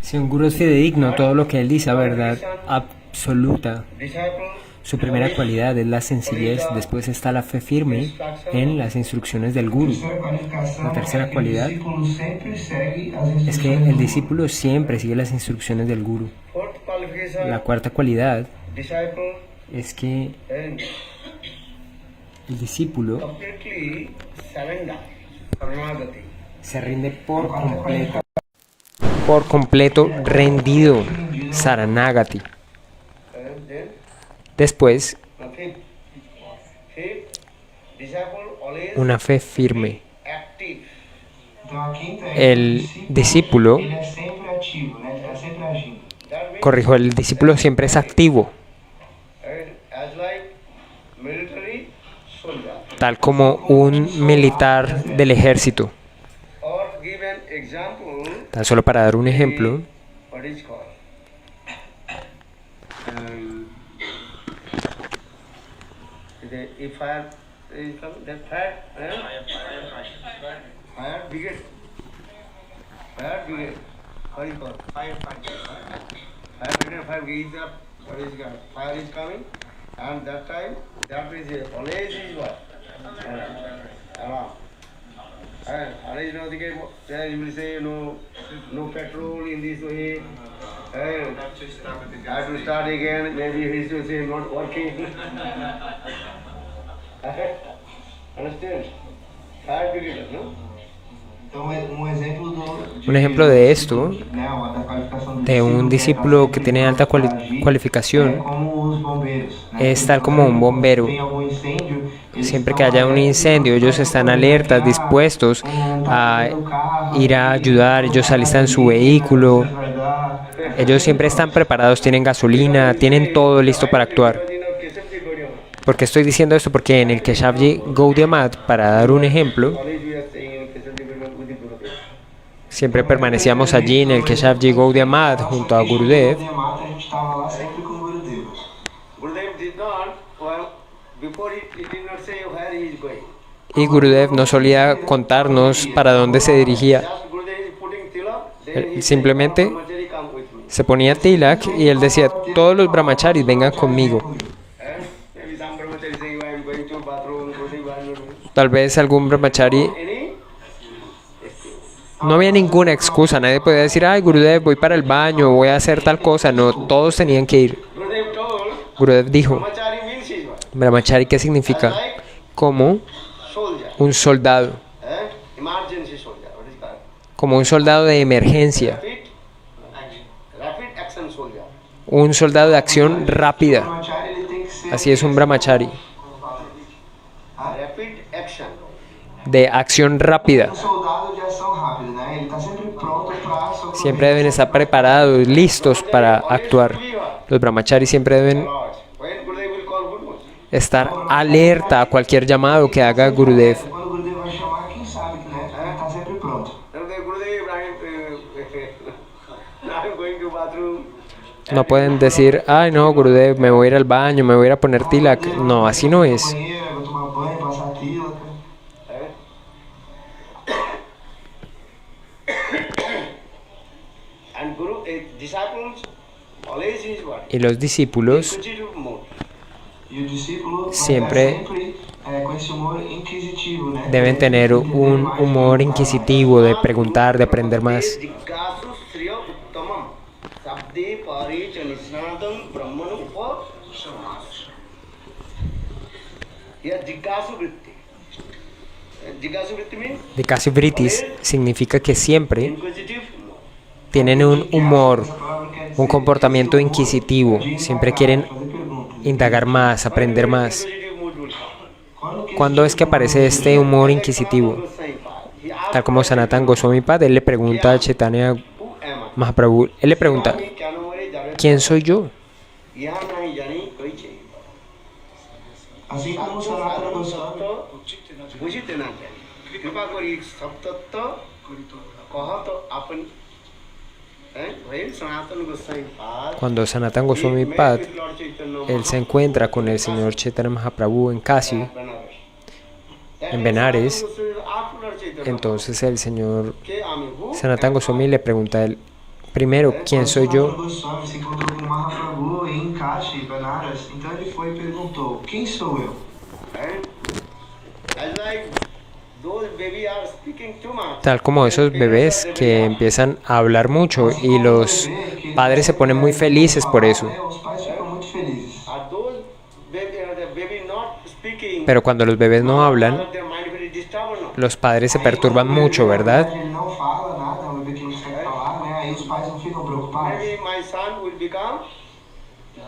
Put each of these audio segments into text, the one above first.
Si un gurú es fidedigno, todo lo que él dice es verdad absoluta. Su primera cualidad es la sencillez, después está la fe firme en las instrucciones del gurú. La tercera cualidad es que el discípulo siempre sigue las instrucciones del gurú. La cuarta cualidad es que el discípulo se rinde por completo rendido, Saranagati. Después, una fe firme. El discípulo, el discípulo siempre es activo, tal como un militar del ejército. Tan solo para dar un ejemplo, un ejemplo de esto, de un discípulo que tiene alta cualificación, es tal como un bombero. Siempre que haya un incendio, ellos están alertas, dispuestos a ir a ayudar, ellos alistan su vehículo, ellos siempre están preparados, tienen gasolina, tienen todo listo para actuar. ¿Por qué estoy diciendo esto? Porque en el Keshavji Gaudiya Math, para dar un ejemplo, siempre permanecíamos allí en el Keshavji Gaudiya Math junto a Gurudev. Y Gurudev no solía contarnos para dónde se dirigía. Él simplemente se ponía tilak y él decía, todos los brahmacharis vengan conmigo. Tal vez algún brahmachari, no había ninguna excusa, nadie podía decir, ay Gurudev, voy para el baño, voy a hacer tal cosa. No, todos tenían que ir. Gurudev dijo, brahmachari, ¿qué significa? Como un soldado, como un soldado de emergencia, un soldado de acción rápida. Así es un brahmachari, de acción rápida. Siempre deben estar preparados, listos para actuar. Los brahmacharis siempre deben estar alerta a cualquier llamado que haga Gurudev. No pueden decir, ay no, Gurudev, me voy a ir al baño, me voy a ir a poner tilak. No, así no es. Y los discípulos siempre deben tener un humor inquisitivo de preguntar, de aprender más. Jikāsu Vrittis significa que siempre tienen un humor, un comportamiento inquisitivo, siempre quieren indagar más, aprender más. ¿Cuándo es que aparece este humor inquisitivo? Tal como Sanatana Goswami Pad, él le pregunta a Chaitanya Mahaprabhu, él le pregunta, ¿quién soy yo? Cuando Sanatana Goswami Pad, él se encuentra con el señor Chaitanya Mahaprabhu en Kashi, en Benares, entonces el señor Sanatana Goswami le pregunta a él, primero, ¿quién soy Sanatana yo? Goswami se encontrou com Mahaprabhu em Kashi, Banaras. Então ele foi e perguntou: quem sou eu? And as like those baby are speaking too much, Tal como their esos parents bebés are very que happy. empiezan a hablar mucho Assim y como um los bebê que ele padres se ponen muy percebe que não felices por falar, eso. né? Os pais ficam muito felizes. Are those the baby not speaking? Pero cuando los bebés no hablan, Their mind very disturbed or not? los padres se Aí, perturban quando o mucho, bebê, na ¿verdad? verdade, ele não fala nada, é um bebê que não consegue falar, né? Aí os pais não ficam preocupados. Maybe my son will become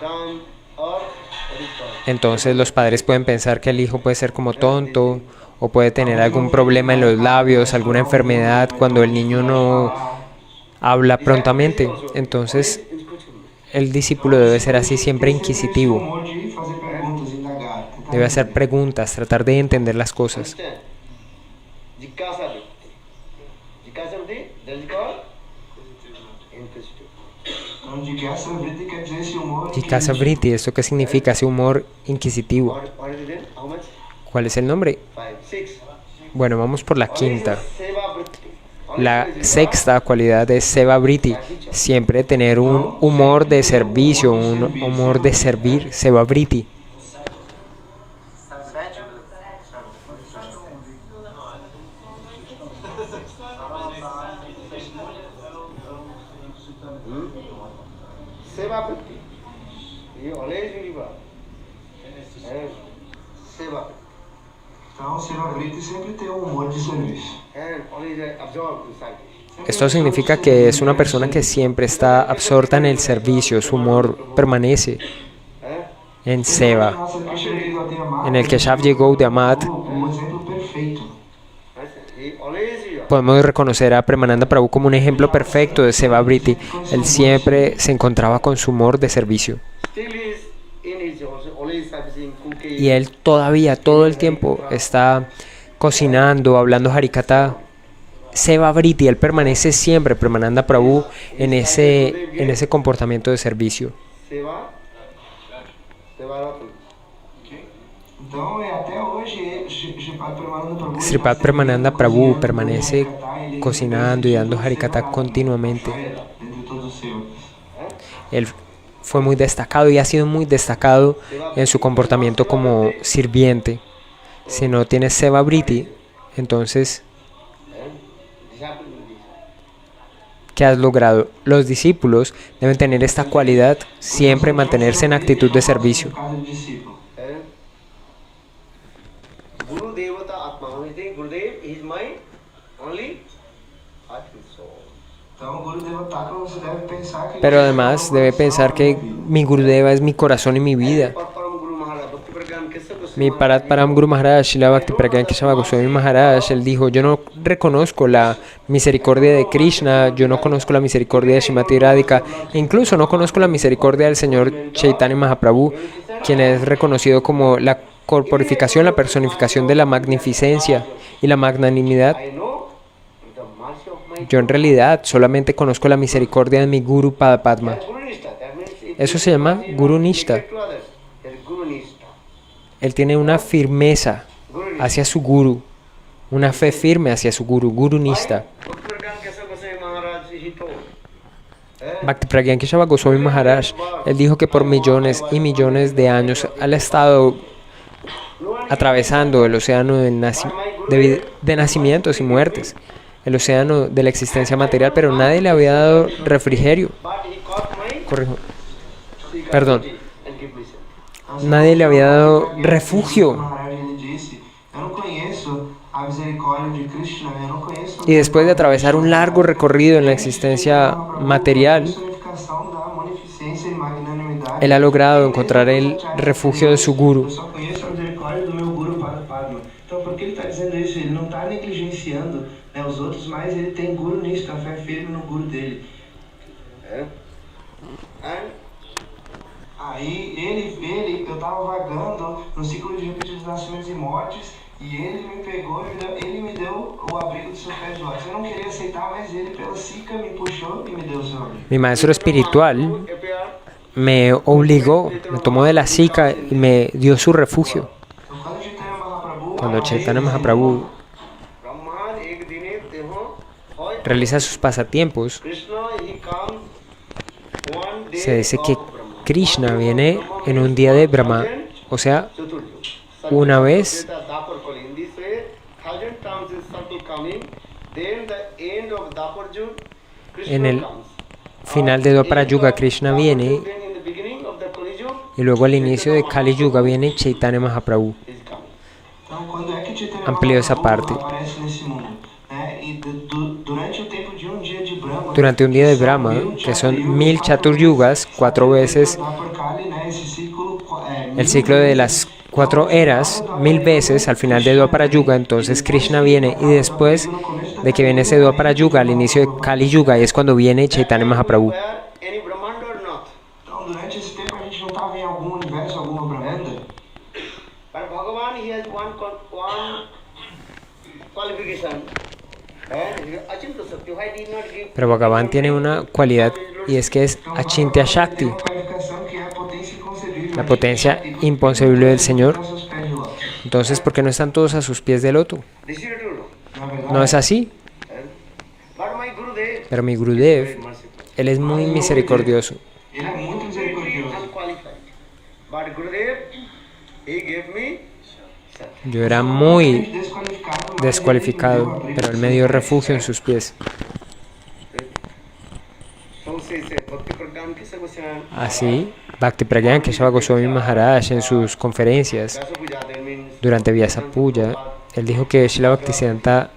dumb or what is called? Entonces los padres pueden pensar que el hijo puede ser como tonto o puede tener algún problema en los labios, alguna enfermedad cuando el niño no habla prontamente. Entonces el discípulo debe ser así siempre Esse inquisitivo, humor de fazer perguntas, indagar. tentar debe hacer entender. preguntas, tratar de entender las cosas. Understand? Jikasa Vritti. Jikasa Vritti, that is called inquisitive. Então, Jigyasa Vritti quer dizer esse humor Jikasa inquisitivo. Vritti, ¿esto qué significa? Ese humor inquisitivo. What is it? How much? ¿Cuál es el nombre? 5, 6. Bueno, vamos por la quinta. Seva Vritti. La sexta cualidad es Seva Vritti, siempre tener un humor de servicio, un humor de servir, Seva Vritti. Seva Vritti. You always remember. Seva. Então, Seva Vritti sempre tem um humor de serviço. And always absorb inside. Esto significa que es una persona que siempre está absorta en el servicio, su humor permanece en Seva. Nossa Krishna Lila de Amado, En el Keshav llegó de Amat, um exemplo perfeito. He always podemos reconocer a Premananda Prabhu como un ejemplo perfecto de Seva Vritti. Él siempre se encontraba con su humor de servicio. still is in his house, always servicing, cooking. Y él todavía, todo el tiempo, está cocinando, hablando Harikatha. Seva Vritti, él permanece siempre, Premananda Prabhu, en ese comportamiento de servicio. Seva. Seva Ratan. Então, até hoje, Sripad Premananda Prabhu... Sripad Premananda Prabhu permanece cocinando y dando Harikatha continuamente. Dentre todos os seus. Él fue muy destacado y ha sido muy destacado en su comportamiento como sirviente. Si no tienes Seva Vritti, entonces, ¿qué has logrado? Los discípulos deben tener esta cualidad, siempre mantenerse en actitud de servicio. Cada discípulo. Guru Devata Atma. Only thing, Gurudev is my only Atma soul. Então, o Guru Devata, você deve pensar que... Pero además debe pensar que mi Gurudeva es mi corazón y mi vida. Param Guru Maharaj, Bhakti Pragyan Kesar Mi Parat Param Guru Maharaj, Shila Bhakti Pragyan Keshava Goswami Maharaj, él dijo, yo no reconozco la misericordia de Krishna, yo no conozco la misericordia de Srimati Radhika, e incluso no conozco la misericordia del Señor Chaitanya Mahaprabhu, quien es reconocido como la corporificación, la personificación de la magnificencia y la magnanimidad. I know the mercy of my Yo en realidad solamente conozco la misericordia de mi Guru Padapadma. Guru Nishta. That means if Eso you se llama don't Guru give Nishta. to others, that is Guru Nishta. Él tiene una firmeza Guru Nishta. hacia su Guru, una fe firme hacia su Guru, Guru Nishta. Bhakti Pragyan Kesar Goswami Maharaj, he told. Bhakti Pragyan Keshava Goswami Maharaj, él dijo que por millones y millones de años él ha estado atravesando el océano de nacimientos y muertes, el océano de la existencia material, pero nadie le había dado refrigerio. But he caught my Corrijo. Perdón. and give listen. Nadie le había dado refugio. Maharaj, ele disse, eu não conheço a misericórdia de Krishna, eu não conheço... Y después de atravesar un largo recorrido en la existencia material, personificação da munificência e magnanimidade. él ha logrado encontrar el refugio de su Guru. Eu só conheço a misericórdia do meu Guru Padapadma. Então, por que ele está dizendo isso? Ele não está negligenciando, né, os outros, mas ele tem Guru nisso, a fé firme no Guru dele. And Aí, eu estava vagando no ciclo de repetidos nascimentos e mortes, e ele me pegou, ele me deu o abrigo dos seus pés de lótus. Eu não queria aceitar, mas ele, pela sica, me puxou e me deu o seu abrigo. Mi maestro espiritual appear me obligó, me tomó de la sica y me dio su refugio. Então, quando Chaitanya Mahaprabhu... Cuando Chaitanya Mahaprabhu Brahman ek dine teho hoy realiza sus pasatiempos, Krishna, he comes one day se dice que of Brahma. Krishna viene en un día de Brahma, o sea, una vez Dapur Kali. In this way, 1,000 times this cycle coming, then the end of Dapur Yuga, en Krishna el comes. final de Dwapara Yuga Krishna viene Then in the beginning of the Kali Yuga, y luego al inicio de Kali Yuga viene Chaitanya Mahaprabhu. is coming. Então, quando é que Chaitanya Ampliou essa Mahaprabhu parte. aparece nesse mundo? Né? E durante o tempo de um dia de Brahma, Durante un día de que são Brahma, 1000 que son Chaturyugas, 1000 Chaturyugas, 4 veces Dapur Kali, né? Esse ciclo, el ciclo de las 4 eras, 1000 veces al final de Dwapara Yuga, entonces Krishna viene y después de que viene ese Dwapara Yuga al inicio de Kali Yuga y es cuando viene Chaitanya Mahaprabhu. Where any Brahmanda or not. Então, durante esse tempo a gente não estava em algum universo, alguma Brahmanda. But Bhagavan, he has one qualification. Achintya Shakti. Why did not give? Pero Bhagavan tiene una cualidad y es que es Achintya Shakti, Tem uma qualificação que é a potência inconcebível. la potencia inconcebible del Señor. Nossos pés de lótus. Entonces, ¿por qué no están todos a sus pies de loto? This is true. Na verdade, No es así. But my Gurudev, Pero mi very Gurudev, merciful. él es muy misericordioso. ele é muito Completely misericordioso. unqualified. But Gurudev, he gave me Shakti. Yo era muy Desqualificado, mas descualificado, pero él me dio refugio en sus pies. So says Bhakti Pradhan Kesa Goswami. Así, Bhakti Pragyan Keshava Goswami Maharaj en sus conferencias Vyasa Puja, that means durante Vyasa Puja, él dijo que Srila Bhaktisiddhanta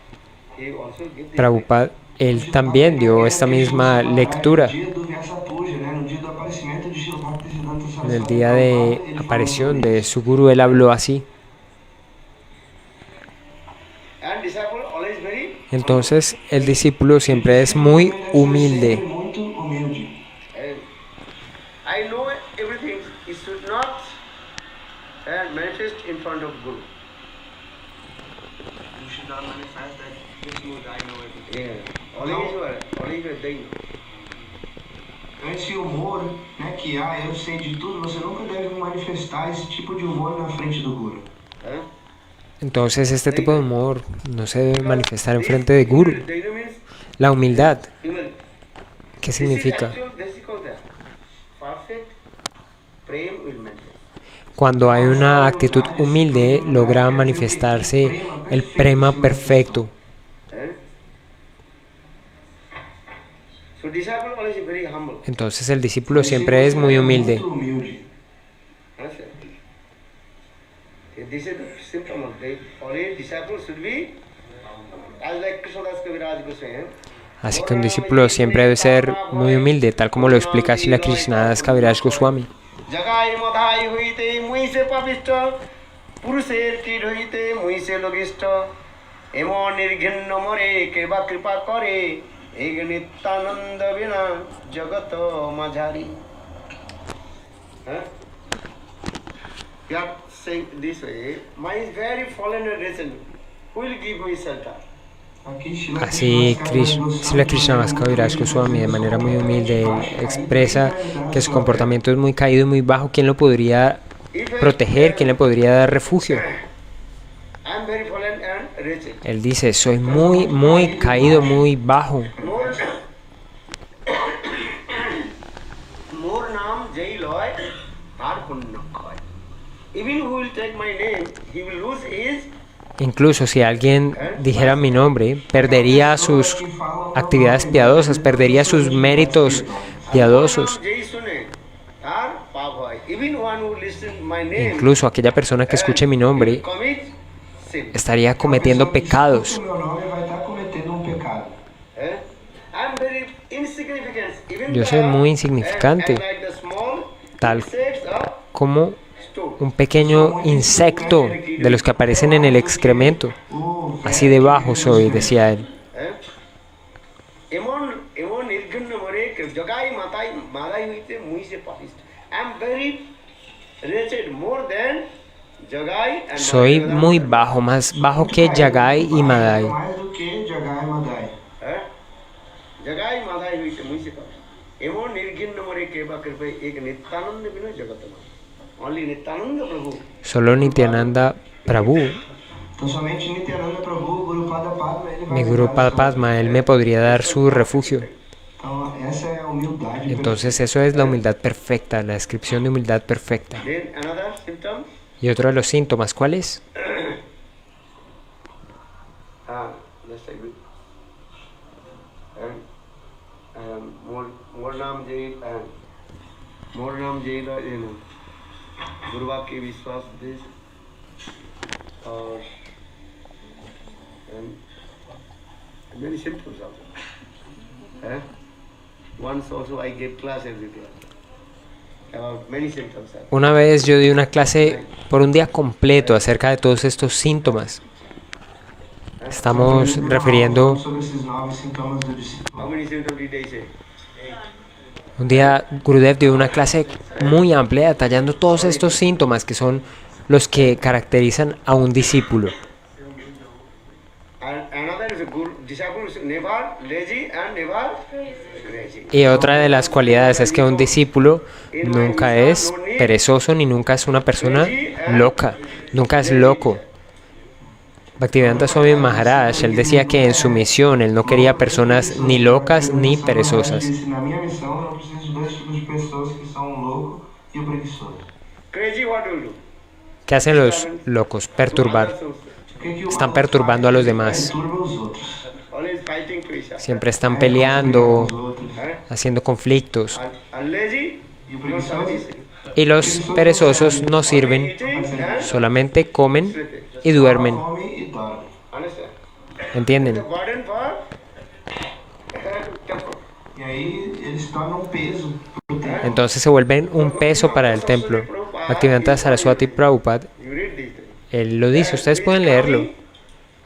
he also gave the Prabhupada, él también dio esta misma lectura No dia do Vyasa Puja, né? No dia do aparecimento de Srila Bhaktisiddhanta Saraswati en el día de Prabhupada, ele aparición falou de su guru, él habló así. and disciple always very Entonces, el discípulo siempre es muy humilde. muito humilde. I know everything. It should not manifest in front of Guru. You should not manifest that this mood, I know everything. Yeah. Always they know. Esse humor, né, que eu sei de tudo, você nunca deve manifestar esse tipo de humor na frente do Guru. Huh? Entonces, este tipo de humor no se debe manifestar en frente de guru. Daina means La humildad, humility. ¿qué significa? This is called that. Perfect prem will manifest. Cuando hay una actitud humilde, logra manifestarse el prema perfecto. Eh? So disciple always is very humble. Entonces el discípulo siempre es muy humilde. Muito humilde. Understand? This is the symptom of the always disciple should be as like Krishnadas Kaviraj Goswami. Así que un discípulo siempre debe ser muy humilde, tal como lo explica Srila Krishnadas Kaviraj Goswami. जगाई मधाई हुईते मुई से पापिष्ट पुरुषेर कीट হইতে মুই সে লঘিষ্ঠ এমন নির্ঘৃণ্য মরে কেবা কৃপা করে এই নিত্যানন্দ বিনা জগত মাঝারি You are saying this way, mine is very fallen and wretched. Who will give me shelter? Aqui, Srila Así Krishna Srila Krishnadas Kaviraj Goswami de manera muy humilde expresa que su comportamiento es muy caído y muy bajo. ¿Quién lo podría proteger? ¿Quién le podría dar refugio? I am very fallen and wretched. Él dice, soy muy caído, muy bajo. More naam jai loy, har punna khay. Even who will take my name, he will lose his. Incluso si alguien dijera mi nombre, perdería sus actividades piadosas, perdería sus méritos piadosos. Jai sune, har paap hoy. Even one who listen my name, Incluso aquella persona que escuche mi nombre commit sin. estaría cometiendo pecados. O meu nome vai estar cometendo um pecado. I am very insignificant. Even Yo soy muy insignificante, like the small tal insects of como stone. un pequeño insecto de los que aparecen en el excremento. Así de bajo soy, decía él. এমন নির্ঘৃণ্য মরে জগাই মাথায় হইতে মুই সে পাপিষ্ট I am very wretched more than Jagai and Soy muy bajo, más bajo que Jagai y Madai. Mais do que Jagai e Madai. Jagai Madai হইতে মুই সে পাপিষ্ট এমন নির্ঘৃণ্য মরে কেবা কৃপে এক নিত্যানন্দ বিনা জগত Only Nityananda Prabhu. Solo Nityananda Prabhu Então somente Nityananda Prabhu, Guru Pada Padma, ele vai mi me Guru dar esse Padma, él me podría dar su refugio. Então essa é a humildade Entonces eso es la humildad perfecta, la descripción de humildad perfecta. Then another symptom. Y otro de los síntomas, ¿cuál es? Let's take it. Mornam Jaina Gurva ke Vishwas this or and many symptoms also. Once also I gave class every class about many symptoms. Una vez yo di una clase por un día completo acerca de todos estos síntomas. Estamos refiriendo, sobre esses 9 sintomas do discípulo. How many symptoms did I say? un día Gurudev dio una clase muy amplia detallando todos estos síntomas que son los que caracterizan a un discípulo. And another is a good disciple is never lazy and never crazy. Y otra de las cualidades es que un discípulo nunca es perezoso ni nunca es una persona loca, nunca es loco. Bhaktivedanta Swami Maharaj, él decía que en su misión él no quería personas ni locas ni perezosas. Ele disse, na minha missão eu preciso de 2 tipos de pessoas que são o louco e o preguiçoso. Crazy, what will do? ¿Qué hacen los locos? Perturbar. O que que o Están maluco perturbando a faz? los Ele demás. perturba os outros. Always fighting Krishna. Siempre están peleando, Os outros. haciendo conflictos. And lazy, E o no preguiçoso? service. Y los perezosos no sirven, Eating and solamente comen sleeping. y duermen. Come e dorme. Understand? ¿Entienden? The burden for temple. E aí eles se tornam um peso pro templo. Entonces se vuelven un peso para el templo. Bhaktivedanta Saraswati Prabhupada, You read these things. él lo dice, ustedes pueden leerlo.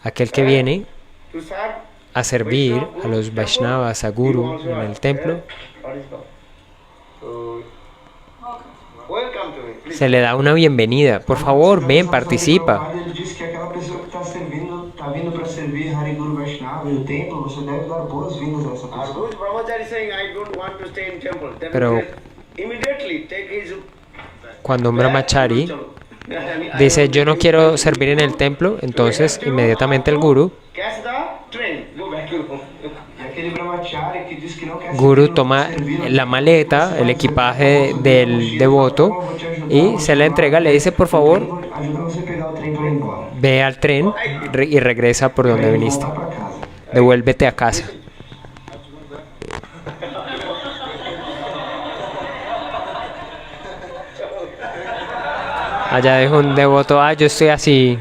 Aquel que viene To serve a servir a los Vaishnavas, a Guru en el templo, what is called? So, welcome to me. Please. se le da una bienvenida. Por favor, ven, participa. Ele disse que aquela pessoa que está servindo, está vindo para servir Hari Guru Vaishnava e o templo, você deve dar boas-vindas a essa Our pessoa. Guru Brahmachari saying, I don't want to stay in temple. Then Pero- immediately take his Cuando un brahmachari dice, yo no quiero servir en el templo, entonces inmediatamente el Guru, Catch the train, go back to home. E aquele brahmachari que diz que não quer Guru servir, toma servir, la maleta, el equipaje del devoto y se la entrega, le dice, por favor, ajuda você a pegar o trem para ir embora. ve al tren y regresa por donde Aí viniste. volta para casa. Devuélvete a casa. Allá dijo un devoto, yo estoy así.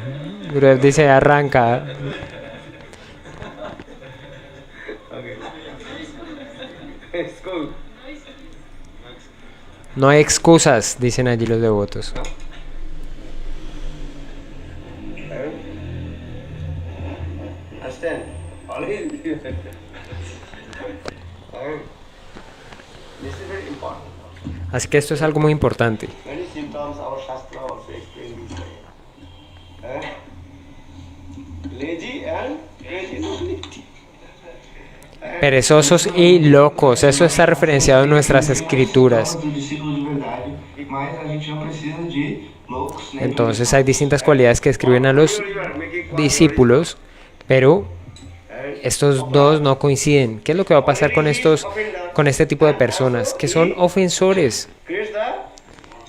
Gurudev dice, arranca. It's good. No hay excusas, dicen allí los devotos. Understand? Always. This is very important. Así que esto es algo muy importante. Many symptoms our Shastra also explain this way. Lazy and crazy. Perezosos y locos, eso está referenciado en nuestras escrituras. Do discípulo de verdade, mas a gente não precisa de loucos, nem Entonces hay distintas cualidades que describen a los discípulos, pero estos dos no coinciden. ¿Qué es lo que va a pasar con este tipo de personas? Que son ofensores. Creates the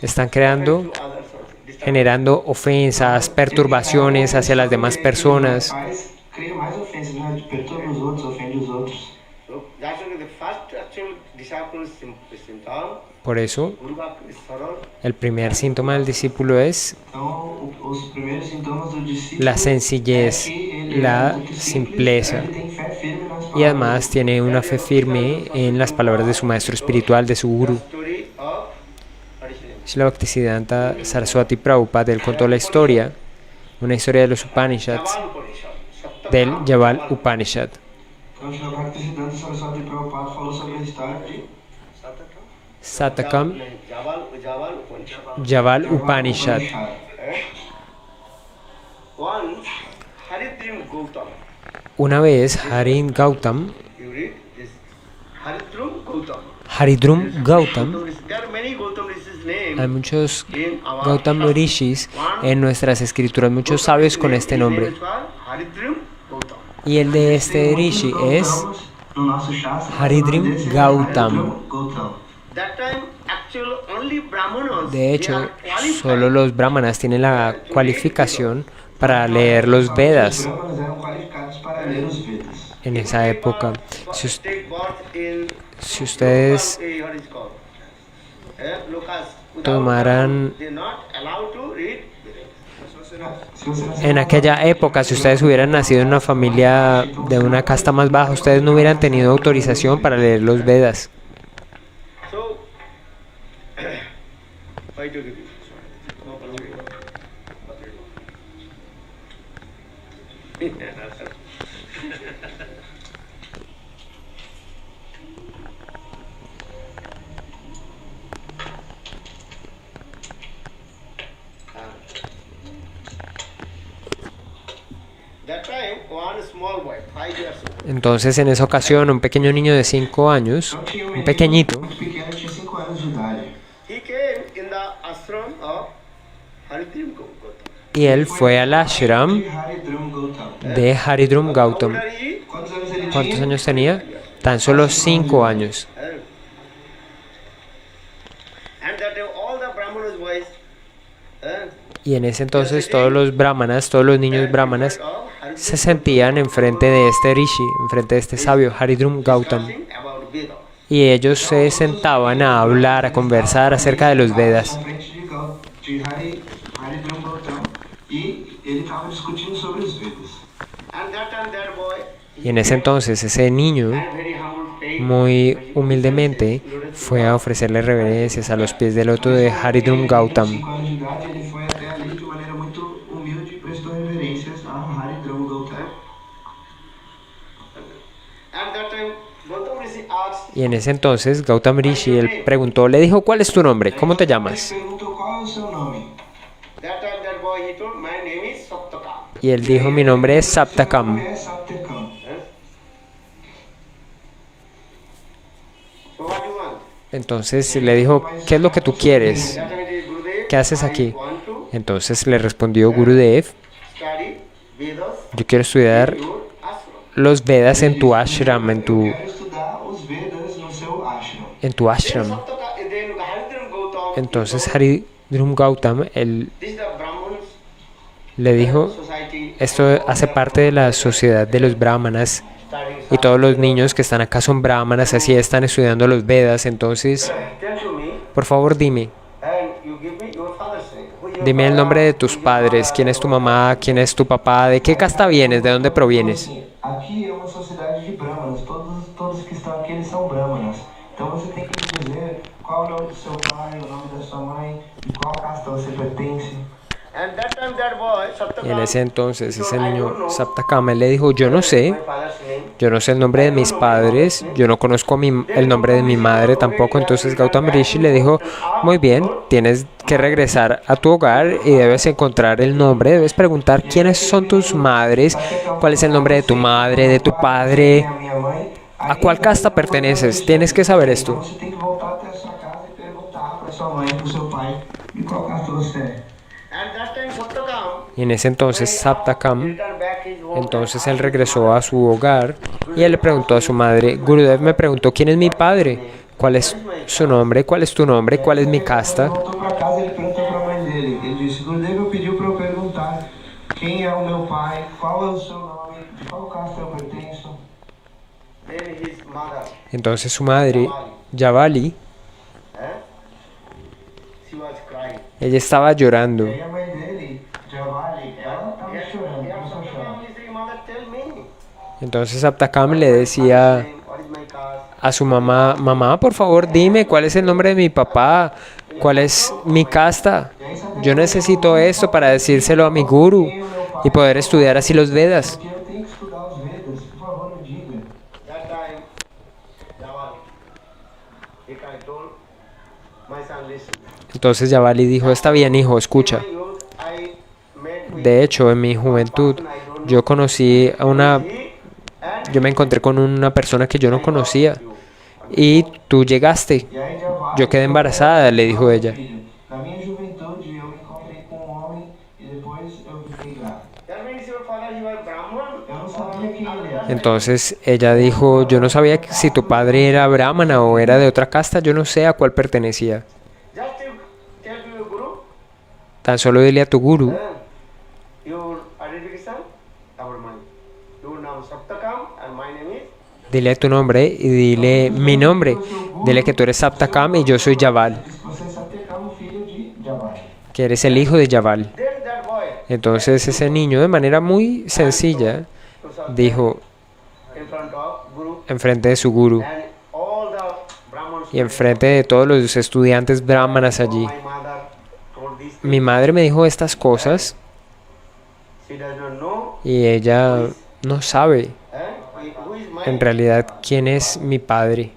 Están creando, others also. generando ofensas, perturbaciones hacia las demás personas. Faz, cria mais ofensas, né? Perturba os outros, ofende os outros. So that's why the first actual disciple symptom, Por eso, Guru Bhakti is sorrow. el primer síntoma del discípulo es Então, os primeiros sintomas do discípulo la sencillez, é que ele la é muito simples, simpleza. ele tem fé firme nas Y palavras. además tiene una fe firme en las palabras de su maestro espiritual, de su guru. Story of Parishad. Srila Bhaktisiddhanta Saraswati Prabhupada, él contó la historia, una historia de los Upanishads, Javal Upanishad. Saptaka del Yaval Upanishad. Então, o Srila Bhaktisiddhanta Saraswati Prabhupada falou sobre a história de Satakam Javal Upanishad. Yaval Upanishad. Once Haridrim Gautam. Una vez Harin Gautam, You read this. Haridrim Gautam. Haridrum Gautam, There are many Gautam rishis name Hay muchos in our Gautam Shastra. Rishis One, en nuestras escrituras, muchos sabios con este nombre. His name is called Haridrim Gautam. Y el de este Rishi es no nosso Shastra, Haridrim o nome desse é Gautam. Haridrim Gautam. That time, actual only Brahmanas, De they hecho, are qualified solo los brahmanas tienen la cualificación para leer los Os Vedas brahmanas eram qualificados para ler os Vedas. en esa época. Si, us- take birth in si ustedes what is called? Lucas, without tomaran they're not allowed to read Vedas. Se você nasceu en aquella época, si ustedes hubieran nacido en una familia de una casta más baja, ustedes no hubieran tenido autorización para leer los Vedas. So, why do you give? No problem. That time, one small boy, 5 years old, Entonces, en esa ocasión, un pequeño niño de 5 años, Então tinha un menino pequeñito, muito pequeno, tinha 5 anos de idade. he came in the ashram of Haridrim Gautam. y él fue al ashram De Haridrim Gautam. de Haridrum Gautam. How old are you? Quantos anos ele ¿Cuántos tinha? años tenía? Tan solo 5 años. And that all the Brahmanas boys, Y en ese entonces todos los brahmanas, todos los niños brahmanas se sentían enfrente de este rishi, enfrente de este sabio, Haridrum Gautam. about Vedas. Y ellos se sentaban a hablar, a conversar acerca de los Vedas. Na frente de Haridrim Gautam. E ele estava discutindo sobre os Vedas. And that time that boy, Y en ese entonces ese niño, very humble faith, muy humildemente, fue a ofrecerle reverencias a los pies del loto de Haridrum Gautam. 5 anos de idade, ele foi até ali de maneira muito humilde e prestou reverências a Haridrim Gautam. and that time Gautam Rishi asked, Y en ese entonces Gautam Rishi, él preguntó, le dijo, ¿cuál es tu nombre? ¿Cómo te Ele llamas? perguntou qual é o seu nome. that time that boy he told, my name is Saptakam. Y él dijo, mi nombre es Saptakam. É Saptakam. So what do you want? Entonces le dijo, ¿qué es lo que tú quieres? That time it is Gurudev, ¿Qué haces I aquí? want to Entonces le respondió Gurudev, study Vedas yo quiero estudiar in your ashram. los Vedas en tu ashram, Eu quero estudar os Vedas no seu ashram. en tu ashram. Then Haridrim Gautam, Entonces Haridrum Gautam, él this is the Brahmins le dijo, society, esto hace parte de la sociedad de los brahmanas studying y todos los niños que están acá son brahmanas, así están estudiando los Vedas. Entonces, Tell to me, por favor dime, and you give me your father's name. Who is your dime el father? nombre de tus padres, quién es tu mamá, quién es tu papá, de qué casta vienes, de dónde provienes. Aqui é uma sociedade de brahmanas. Todos que estão aqui eles são brahmanas. Então você tem que me dizer qual é o nome do seu pai, o nome da sua mãe, de qual casta você pertence. And that time that boy, Y en ese entonces ese I don't niño know Saptakam, él le dijo, yo no sé, my father's name. yo no sé el nombre de mis padres, yo no conozco el nombre de mi madre tampoco. Entonces Gautam Rishi le dijo, muy bien, tienes que regresar a tu hogar y debes encontrar el nombre, debes preguntar quiénes son tus madres, cuál es el nombre de tu madre, de tu padre, A minha mãe. a cuál casta perteneces, tienes que saber esto. Então você tem que voltar até a sua casa e perguntar para sua mãe, para o seu pai, de qual casta você é. And that time Saptakam, Y en ese entonces Saptakam, returned back his home. entonces él regresó a su hogar y él le preguntó a su madre, Gurudev me preguntó, ¿quién es mi padre? ¿Cuál es su nombre? ¿Cuál es tu nombre? ¿Cuál es mi casta? Ele voltou para casa e ele perguntou para a mãe dele. Ele disse, Gurudev pediu para eu perguntar quem é o meu pai, qual é o seu nome, de qual casta eu pertenço. Then his mother, Entonces su madre, Javali, she was crying. ella estaba llorando. E a mãe dele, Javali, ela estava chorando, Yeah, começou a chorar. Saptakam, he said, mother, tell me. Entonces Saptakam le decía What is my caste? a su mamá, mamá, por favor dime cuál es el nombre de mi papá, cuál es mi casta. Yo necesito esto para decírselo a mi guru y poder estudiar así los Vedas. Porque eu tenho que estudar os Vedas, por favor, me diga. That time, Jawali, he told my son, listen. Entonces Javali dijo, está bien hijo, escucha. In my youth, I met with De hecho, en mi juventud, yo conocí a una, he and yo me encontré con una persona que yo no conocía. Y tú llegaste. E aí Javali Yo quedé embarazada, le dijo ella. filho. Entonces ella dijo, yo no sabía si tu padre era brahmana o era de otra casta, yo no sé a cuál pertenecía. Just you tell to your guru, Tan solo dile a tu guru, your identification, our mind. Your name is Saptakam and my name is. dile tu nombre y dile mi nombre. Dile que tú eres Saptakam y yo soy Yaval, Diz que você é Satyakam, filho de Jabal. que eres el hijo de Yaval. Then that boy Entonces ese niño de manera muy sencilla to Satyakam dijo in front of guru enfrente de su guru and all the Brahmins. y enfrente de todos los estudiantes brahmanas allí. My mother told this. Mi madre me dijo estas cosas She does not know. y ella no sabe Who is my. en realidad quién es mi padre.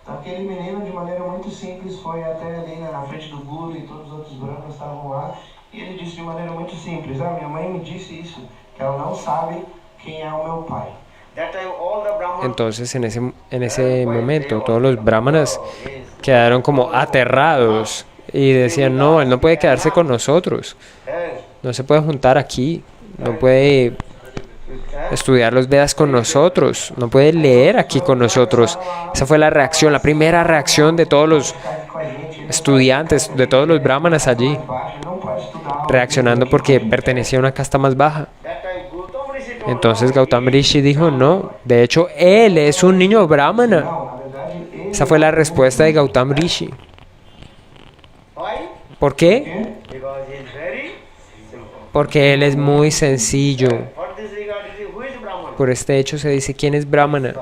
Aquele menino, de maneira muito simples, foi até ali na frente do guru e todos os outros brancos estavam lá. E ele disse de maneira muito simples: minha mãe me disse isso, que ela não sabe quem é o meu pai. That time all the Brahmins. Entonces en ese momento todos los brahmanas quedaron como aterrados y decían, no, él no puede quedarse con nosotros, no se puede juntar aquí, no puede estudiar los Vedas con nosotros, no puede leer aquí con nosotros. Esa fue la reacción, la primera reacción de todos los estudiantes, de todos los brahmanas allí, reaccionando porque pertenecía a una casta más baja. That time Gautam Rishi told. Entonces Gautam Rishi dijo, no, de hecho él es un niño brahmana. Não, na verdade, ele Esa fue la respuesta de Gautam Rishi. Why? ¿Por qué? Because he is very simple. Porque él es muy sencillo. For this regard, who is Brahman? Por este hecho se dice quién es brahmana,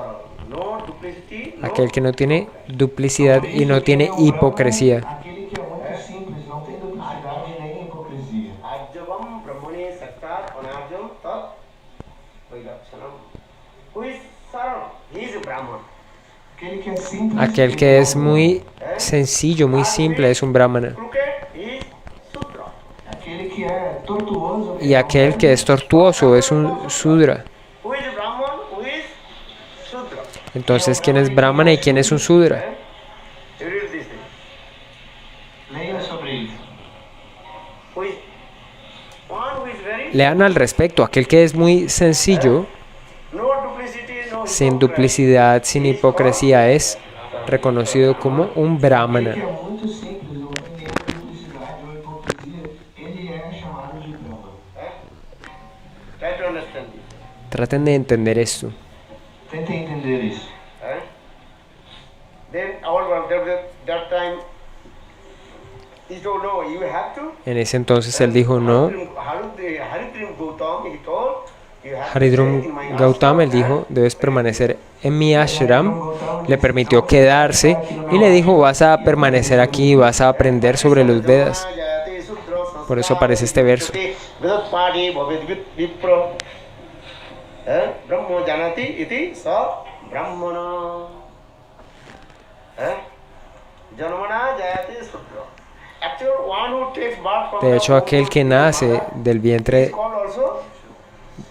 No duplicity, no. aquel que no tiene duplicidad y no tiene hipocresía. aquele que é muito simples, não tem duplicidade nem hipocrisia. Ajjavam Brahmane Saktar Anarjam Tat Vailakshanam. Who is Saran? He is a Brahman. Aquele que é simples, Aquel que es muy sencillo, muy simple, es un brahmana. Crooked, he is Sudra. aquele que é tortuoso, Y aquel que es tortuoso es un sudra. Who is a Brahman? Who is Sudra? Entonces, ¿quién es brahmana y quién es un sudra? You read this thing. leia sobre isso. Who is one who is very Lean al respecto, aquel que es muy sencillo, no duplicity, no sin hypocrisy. duplicidad, sin hipocresía, es reconocido como un brahmana. Que é muito simples, não tem nenhuma duplicidade ou hipocrisia, ele é chamado de Brahman. Try to understand this. Traten de entender esto. Tentem entender isso. Then that time he told no, you have to. En ese entonces él dijo, no. Haridrim Gautam, he told, you have to Haridrum stay in my Gautam, él ashram, dijo, debes permanecer en mi ashram. Le permitió quedarse y le dijo, vas a permanecer aquí, vas a aprender sobre los Vedas. Por eso aparece este verso. Brahmo janati iti sa brahmana. Janmana jayati sudra. Actually, one who takes birth from De hecho, aquel que nace del vientre is called also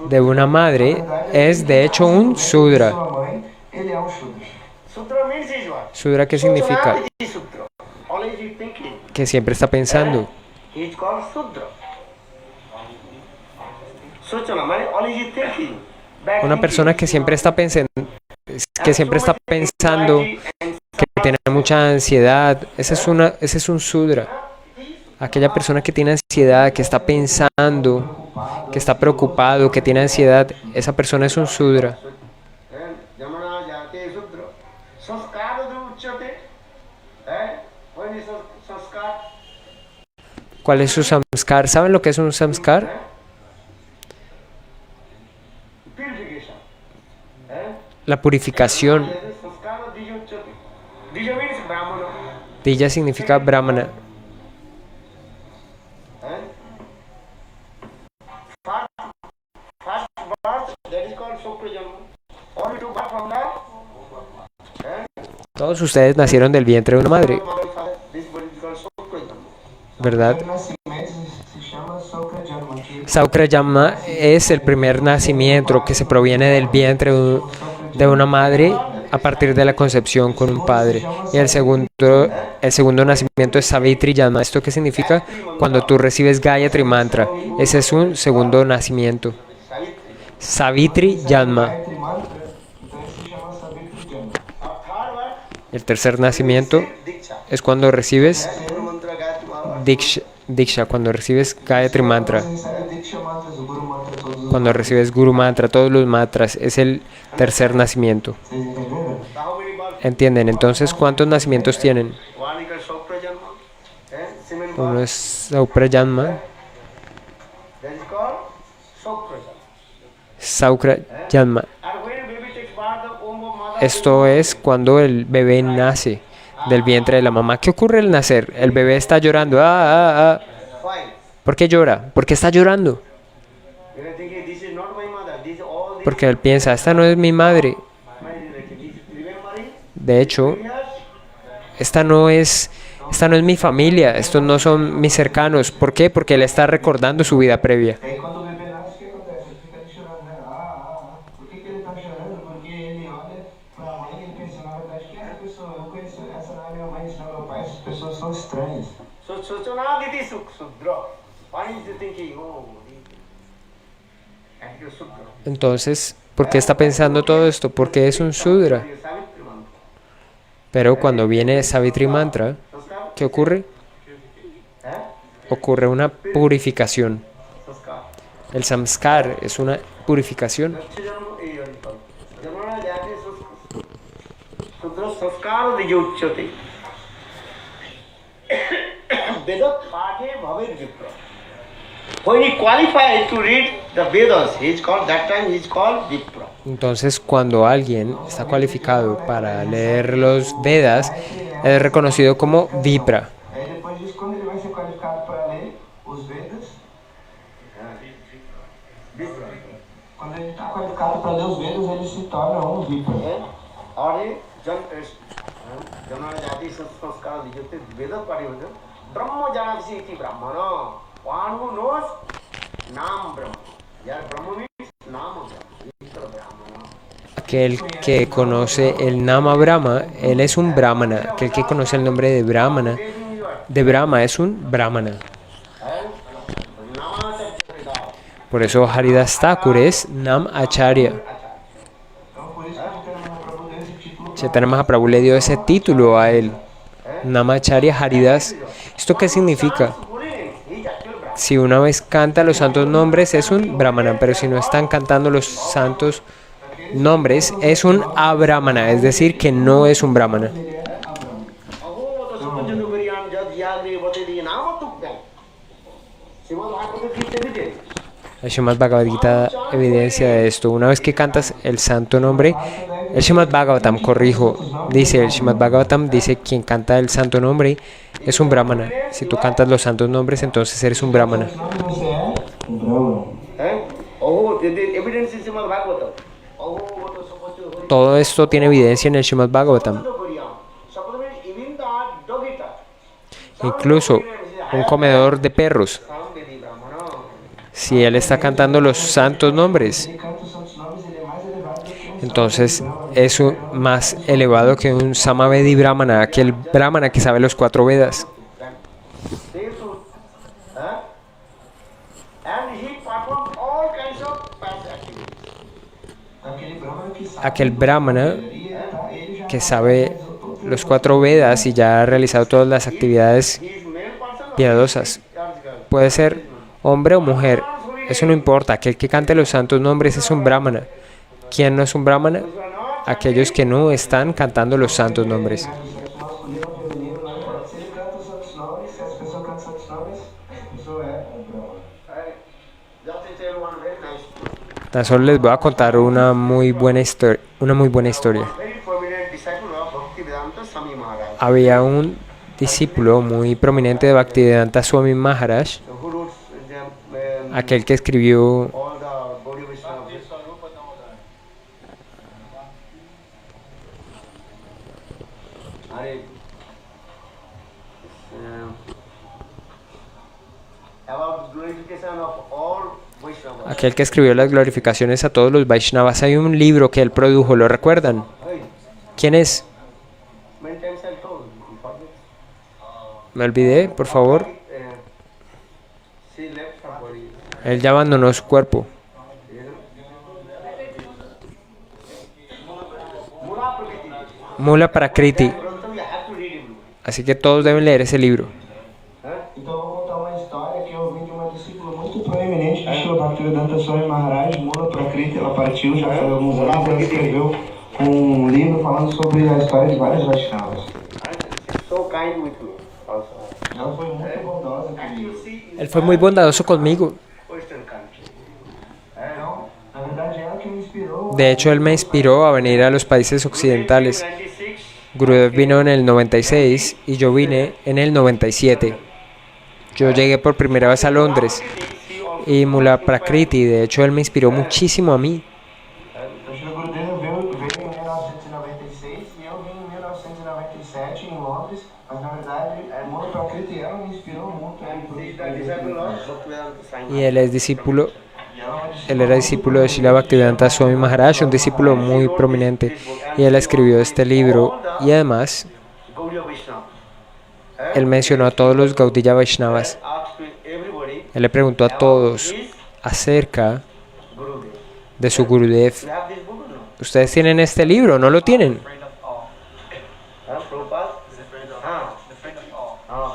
de una madre es de hecho un sudra. Sua mãe, ele é um Shudra. Sudra means is what? Sudra, ¿qué significa? Sudra is Sudra. Always you thinking. Que siempre está pensando. He is called Sudra. Suchana, means always you thinking. Back Una persona que siempre está pensando, que tiene mucha ansiedad, ese es un sudra. Aquella persona que tiene ansiedad, que está pensando, que está preocupado, que tiene ansiedad, esa persona es un sudra. Jamana jayati Sudra. Sanskara du uchyate. When is sanskar? ¿Cuál es su samskar? ¿Saben lo que es un samskar? Purification. La purificación. Sanskara dija uchyate. Dija means brahmana. Dija significa brahmana. First birth, that is called Sukra Janma. Or you took birth from that? Todos ustedes nacieron del vientre de una madre, Mother, father, this body is called Sukra Janma. ¿verdad? O nascimento se chama Sokra Janma, que Saukrayama es el primer nacimiento que se proviene del vientre de una madre a partir de la concepción con un padre. Y el segundo nacimiento es Savitri Yama. ¿Esto qué significa? Cuando tú recibes Gayatri Mantra. Ese es un segundo nacimiento. Savitri. Savitri Yama. Gayatri Mantra, El tercer nacimiento Diksha. es cuando recibes Guru Mantra Gayatri Mantra. Diksha, cuando recibes Gayatri Mantra, Recebe Diksha Mantras, o Guru Mantra, todos os cuando recibes Guru Mantra, todos los mantras, es el tercer nacimiento. Vocês entenderam? So how many births? ¿Entienden? Entonces, ¿cuántos nacimientos tienen? One is called Shokra Janma. Semen Uno birth. es Sauprajanma, That is called Shokra Janma. Saukrajanma. And when a baby takes birth, the womb of mother. Esto es cuando el bebé nace del vientre de la mamá. ¿Qué ocurre al nacer? El bebé está llorando. Fine. ¿Por qué llora? ¿Por qué está llorando? You are thinking this is not my mother. This is all the Porque él piensa, esta no es mi madre. my relation. This is remembering De hecho, years. esta no es mi familia, estos no son mis cercanos. ¿Por qué? Porque él está recordando su vida previa. E aí quando o bebê nasce, o que acontece? Ele fica ali chorando, né? Por que ele tá chorando? Porque ele olha pra mãe e ele pensa, na verdade, quem é essa pessoa? Eu conheço, essa não é minha mãe, esse não é meu pai, essas pessoas são estranhas. So Sochonaditi Sudra. Why is he thinking, oh, and you Sudra? Entonces, ¿por qué está pensando todo esto? Porque es un Sudra. Savitri Mantra. Pero cuando viene Savitri Mantra, Sanskar? ¿qué ocurre? Ocurre una purificación. Sanskar. El samskar es una purificación. Janma Janmana Jati Sudra Sanskar Vijochyate. Vedat Pate Bhavir Vipra. When he qualified to read the Vedas, he is called, that time he is called Vipra. Entonces, cuando alguien está cualificado para leer los Vedas, es reconocido como Vipra. Aí depois disso, quando ele vai ser qualificado para ler os Vedas, quando ele está qualificado para ler os Vedas, ele se torna um Vipra. Or a Janmana Jati Sanskar Vijochyate Vedat Pate Brahma Janavasi Iti Brahmana. One who knows Nam Brahma. Yeah, Brahma means Nama Brahma. Vipra Brahmana. Aquel que conoce el Nama Brahma, él es un Brahmana. Aquel que conoce el nombre de Brahma es un Brahmana. Por eso Haridas Thakur es Nam Acharya. Então, por isso que Chaitanya Mahaprabhu deu esse título Chaitanya Mahaprabhu le dio ese título a él. Nama Acharya Haridas. ¿Esto qué significa? Si una vez canta los santos nombres es un Brahmana, pero si no están cantando los santos nombres es un Abrahmana, es decir, que no es un Brahmana. El Srimad Bhagavad Gita da evidencia de esto. Una vez que cantas el santo nombre, el Srimad Bhagavatam, corrijo, dice, el Srimad Bhagavatam dice, quien canta el santo nombre es un Brahmana. Si tú cantas los santos nombres, entonces eres un Brahmana. você é um Brahmana. Oh, the evidence is Srimad Bhagavatam. Oh, Todo esto tiene evidencia en el Srimad Bhagavatam. Incluso un comedor de perros, si él está cantando los santos nombres, Ele canta os santos nomes, ele é mais elevado do que um entonces es más elevado que un Samavedi Brahmana, aquel Brahmana que sabe los 4 Vedas. And he performed all kinds of past activities. aquele Brahmana que sabe. Aquel Brahmana Ele já que sabe los 4 Vedas y ya ha realizado todas las actividades He is male person or piadosas. girl? Puede ser hombre o mujer, eso no importa. Aquel que cante los santos nombres es un Brahmana. ¿Quién no es un Brahmana? Aquellos que no están cantando los santos nombres. sexo masculino ou feminino, não importa. Se ele canta os santos nomes, se essa pessoa canta os santos nomes, a pessoa é um Brahmana. Just to tell one very nice, Tan solo les voy a contar una muy buena historia. very prominent disciple of Bhaktivedanta Swami Maharaj, Había un discípulo muy prominente de Bhaktivedanta Swami Maharaj, who wrote aquel que escribió all the Gaudiya Vaishnava. Hare, about glorification of all Vaishnavas. aquel que escribió las glorificaciones a todos los Vaishnavas. Hay un libro que él produjo, ¿lo recuerdan? Hey, ¿Quién es? many times I told you, forget. Me olvidé, por favor. She left her body. Él ya abandonó su cuerpo. Mula Prakriti. Mula Prakriti. Así que todos deben leer esse livro. Então eu vou contar uma história que eu vi de uma discípula muito proeminente de Srila Bhaktivedanta Swami Maharaj, Mula Prakriti. Ela partiu já faz alguns anos. Ela escreveu livro falando sobre a história de várias Vaishnavas. So kind with me also. Ela foi muito bondosa Actually, comigo. see, in Él fue muy bondadoso conmigo. Western country. Então, na verdade, ela que me inspirou. De hecho, él me inspiró a venir a los países occidentales. 96, Gurudev vino en el 96 y yo vine en el 97. Yo llegué por primera vez a Londres he also y Mula Prakriti, de hecho, él me inspiró muchísimo a mí. O Shri Gurudev veio em 1996 e eu vim em 1997 em Londres, mas na verdade, Mula Prakriti ela me inspirou muito. see the disciple of Bhaktivedanta Swami Y él es discípulo, E ela é uma él era discípulo de Srila Bhaktivedanta Swami Maharaj, un discípulo muy prominente. Y él escribió este libro y además Gaudiya Vaishnava. él mencionó a todos los Gaudiya Vaishnavas. Asked everybody Él le preguntó a todos acerca Gurudev. de su Gurudev. You have this book or no? ¿Ustedes tienen este libro? ¿No lo tienen? Prabhupada?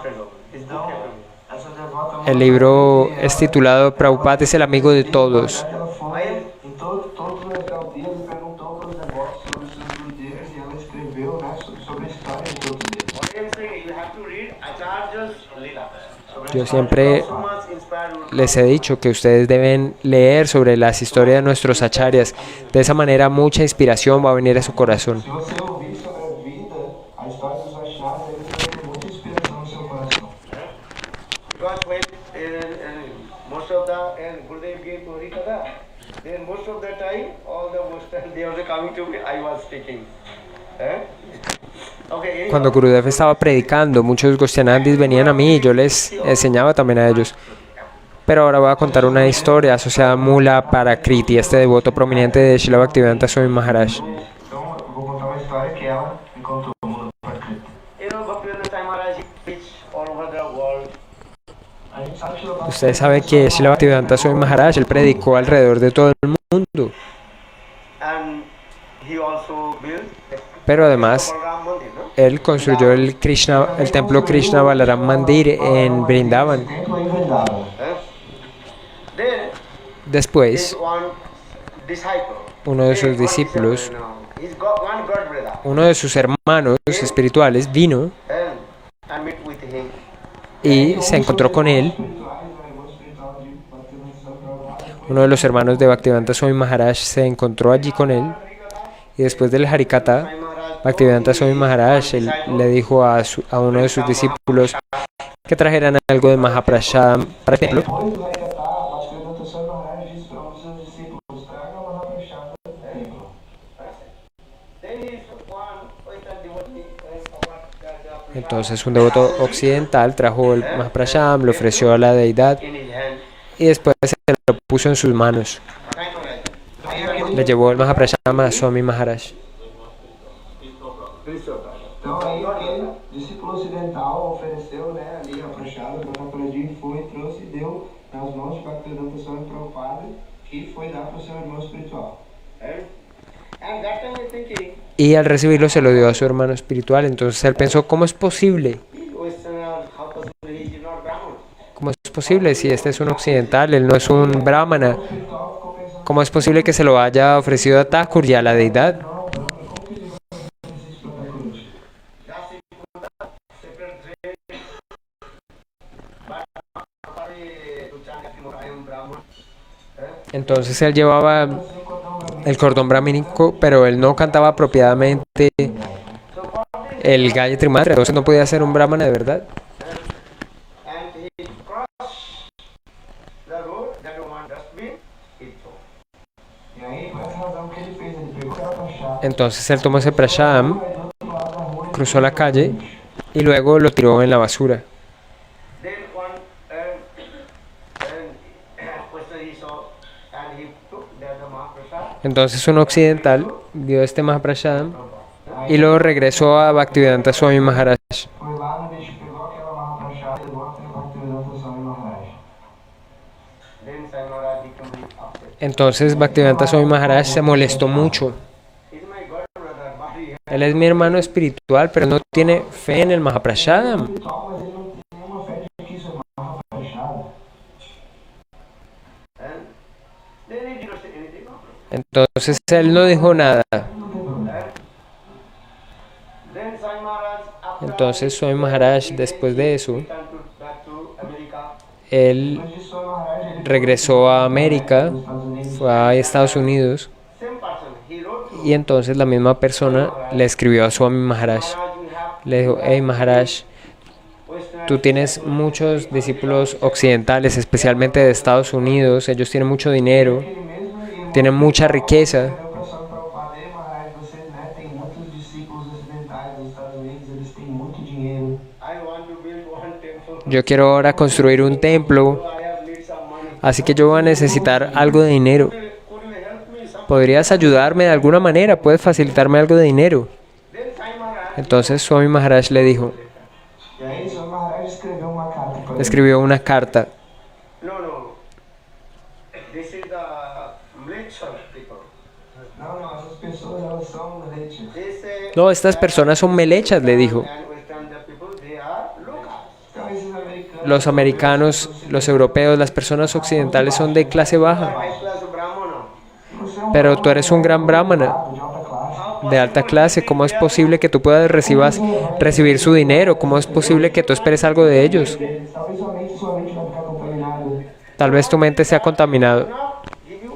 Friend of his book everywhere. essa devota El libro es titulado Prabhupada es el amigo de todos. ela foi em todos os aldeas e perguntou para os devotos sobre os seus gurudevas e ela escreveu, né, sobre a história de todos eles. What I am saying, you have to read Acharya's Leela. Yo siempre So much inspired. les he dicho que ustedes deben leer sobre las historias de nuestros acharyas. De esa manera mucha inspiración va a venir a su corazón. Se você ouvir sobre a vida, a história dos Vaishnavas, ele vai ter muita inspiração no seu coração. Because when most of the Gurudev gave to Harikatha, then most of the time, all the Western, they were coming to me, I was speaking. Okay, anyhow. Cuando Gurudev estaba predicando, muchos Gosyanandis venían a mí y yo les enseñaba también a ellos. Pero ahora voy a contar una historia asociada a Mula Prakriti, este devoto prominente de Srila Bhaktivedanta Swami Maharaj. Então, eu vou contar uma história que ela me contou, Mula Prakriti. You know, Bhaktivedanta Swami Maharaj preach all over the world. A gente sabe que Srila Ustedes saben que Srila Bhaktivedanta Swami Maharaj, él predicó alrededor de todo el mundo. And he also built Pero además, Balaram Mandir, no? él construyó el templo Krishna Balaram Mandir en Brindavan. templo em Vrindavan. Then Después, there's one disciple. uno de sus discípulos, He's got one God brother. uno de sus hermanos espirituales, vino And meet with him. y se encontró con él. Uno de los hermanos de Bhaktivedanta Swami Maharaj se encontró allí con él. Y después del Harikatha, Bhaktivedanta Swami Maharaj él le dijo a uno de sus discípulos que trajeran algo de Mahaprasad para el templo. Depois do Harikatha, Bhaktivedanta Swami Maharaj disse para os seus discípulos: tragam a Mahaprasada do templo. Then he's one with a devotee. Entonces un devoto occidental trajo el Mahaprasad, lo ofreció a la deidad In his hand. y después se lo puso en sus manos. Le llevó el Mahaprasad a Swami Maharaj. Então aí aquele discípulo ocidental ofereceu, né, ali a prachada para Thakurji, foi, trouxe e deu nas mãos de Bhaktivedanta Swami Prabhupada, que foi dar para o seu irmão espiritual. And that time I'm thinking, Y al recibirlo se lo dio a su hermano espiritual. Entonces él pensó, ¿cómo es posible? how possible he is not Brahman? ¿Cómo es posible si este es un occidental, él no es un brahmana? O espiritual ficou pensando: ¿Cómo es posible que se lo haya ofrecido a Thakur y a la deidad? não, como que ele vai fazer isso para Thakurji? Just he put the separate tray. But to chant I am Brahman. Entonces él llevaba el cordón brahmínico, pero él no cantaba apropiadamente el Gayatri Mantra, entonces no podía ser un brahmana de verdad. And he crossed the road, that one dustbin, he threw. E aí, por essa razão que ele fez, ele pegou aquela prachada, Entonces él tomó ese prasham, aí do outro lado da rua, cruzó la calle y luego lo tiró en la basura. Then one question he saw, and he took the Mahaprasad. Entonces un occidental vio este Mahaprashadam y luego regresó a Bhaktivedanta Swami Maharaj. foi lá no bicho, pegou aquela Mahaprachada e levou até Bhaktivedanta Swami Maharaj. Then Saimara became very upset. Entonces Bhaktivedanta Swami Maharaj se molestó mucho. He's my God brother, but he Él es mi hermano espiritual, pero no tiene fe en el Mahaprashadam. espiritual, mas ele não tem nenhuma fé de que isso é Mahaprashada. And then he didn't say anything. Entonces él no dijo nada. Then Sai Maharaj, after Entonces Swami Maharaj, después de eso, returned back to America. él Depois disso, o Maharaj ele regresó a América, nos Estados Unidos. fue a Estados Unidos, Same person. He wrote to y entonces la misma persona le escribió a Swami Maharaj. Maharaj, you have Le dijo, hey Maharaj, Western tú tienes muchos discípulos occidentales, especialmente de Estados Unidos, ellos tienen mucho dinero, Ele mesmo, ele tienen mucha riqueza, escreveu para Swami Prabhupada: "Ei, Maharaj, vocês, né, têm muitos discípulos ocidentais dos Estados Unidos, eles têm muito dinheiro. I want to build one temple. yo quiero ahora construir un templo, I have need some money. así que yo voy a necesitar algo de dinero. Could you help me some? ¿Podrías ayudarme de alguna manera? ¿Puedes facilitarme algo de dinero? Then Sai Maharaj Entonces Swami Maharaj le dijo, E aí, Swami Maharaj escreveu uma carta para ele. escribió una carta. no. This is the Mlechha people. Não, essas pessoas, elas são leites. They say No, estas personas son melechas, le dijo. and Western people, they are locals. Então, esses americanos... Los americanos, los europeos, las personas occidentales son de clase baja. High class Brahmana. Você é um Pero tú eres un gran brahmana de alta classe. de alta clase. ¿Cómo es posible que tú puedas recibir su dinero? ¿Cómo es posible que tú esperes algo de ellos? Talvez somente sua mente vai ficar contaminada. Tal vez tu mente sea contaminado.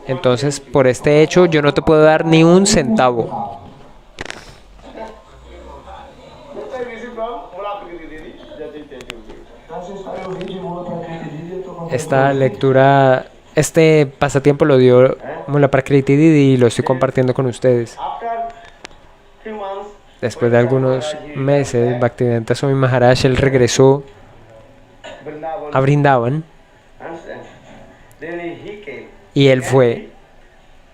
Entonces, por este hecho, yo no te puedo dar ni un centavo. Então, essa história eu vi de Mula para Kriti e eu tô contando. Esta lectura, este pasatiempo lo dio Mula Prakriti Didi y lo estoy compartiendo con ustedes. After 3 months, Después de algunos meses, Bhaktivedanta Swami Maharaj, él regresó Vrindavan, a Vrindavan understand? Then he came, y él fue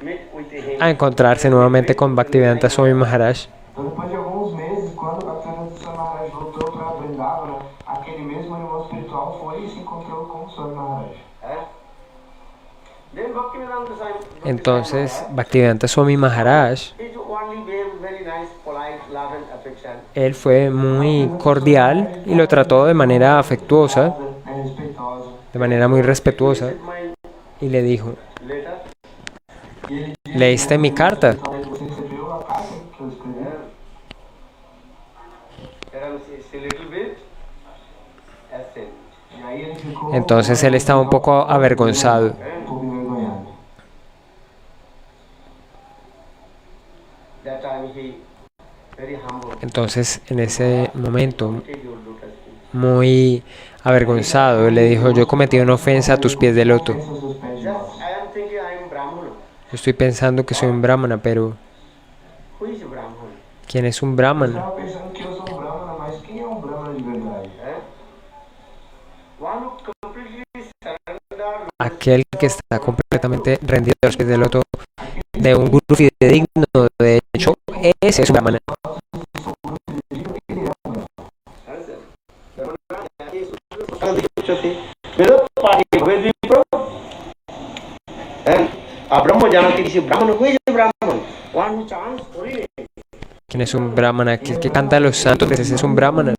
meet with him. a encontrarse nuevamente con Bhaktivedanta Swami Maharaj. Então, depois de alguns meses, quando a Bhaktivedanta Swami Maharaj voltou para Vrindavana, aquele mesmo irmão espiritual foi e se encontrou com o Swami Maharaj. Then Bhaktivedanta Swami Entonces, Bhaktivedanta Swami Maharaj, he only gave very nice, polite love and affection. él fue muy cordial y lo trató de manera afectuosa, É respeitosa. de manera muy respetuosa, My y le dijo, letter, E ele disse: ¿leíste mi carta? "Talvez você recebeu a carta que eu escrevi." there was a little bit, as E aí ele ficou Entonces él estaba un poco avergonzado. um pouco envergonhado. that time he very humble. Entonces, en ese momento, Take your lotus feet. muy avergonzado, le dijo, yo cometí una ofensa a tus pies de loto. Pensa aos seus pés de Just loto. I am thinking I am Brahmana. Yo estoy pensando que soy un brahmana, pero Who is Brahmana? ¿quién es un Eu brahmana? estava pensando que eu sou um Brahmana, mas quem é um Brahmana de verdade? One who completely surrendered Aquel que está completamente rendido a los pies del loto de un gurú fidedigno. De hecho, ese es un brahmana. and Brahma Janati is a Brahman. Who is a Brahman? One who chants Hare. ¿Quién es un brahmana? Que canta a los santos, ese es un brahmana.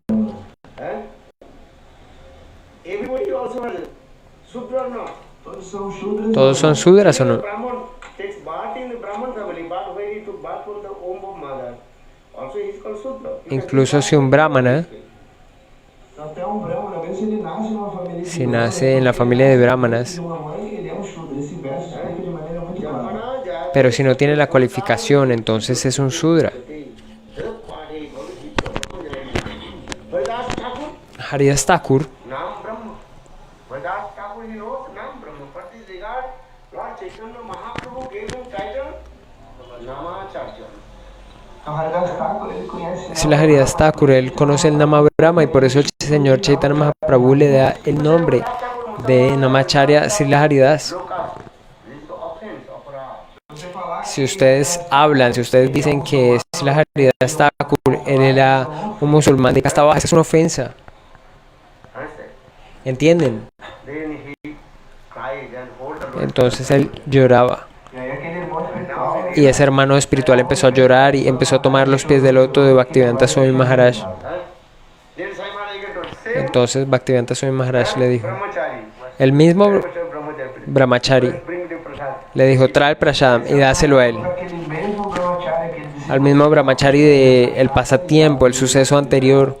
Everybody also has Sudra no. Todos são Shudras. ¿Todos son sudras o no? Brahman takes birth in the Brahman family, but when he took birth from the womb of mother, also he is called Sudra. Incluso si un brahmana, Até um Brahmana, mesmo se ele nasce numa família de si Brahmanas, nace en la familia de brahmanas, de uma mãe, ele é um Shudra. Esse verso explica de maneira muito clara. pero si no tiene la cualificación, entonces es un sudra. Haridas Thakur, Haridas Thakur, Nam Brahma. Haridas Thakur, he knows Nam Brahma. But in regard, Lord Chaitanya Mahaprabhu gave him title Namacharya. Então, Haridas Thakur, ele conhece... Srila Haridas Thakur, él conoce el Nama Brahma y por eso el señor Chaitanya Mahaprabhu le da el nombre de Namacharya Srila Haridas. Loka, this is the offense of Ra. Você falar Si ustedes hablan, si ustedes dicen que Srila Haridas Thakur, él era un musulmán de casta baja, esa es una ofensa. Understand? ¿Entienden? Then he cried and hold the Lord. Entonces él lloraba. E aí aquele irmão espiritual, y ese hermano espiritual empezó a llorar y empezó a tomar los pies del loto de Bhaktivedanta Swami Maharaj. Entonces Bhaktivedanta Swami Maharaj le dijo, el mismo Brahmachari le dijo, trae el prashadam y dáselo a él. Al mismo Brahmachari del pasatiempo, el suceso anterior.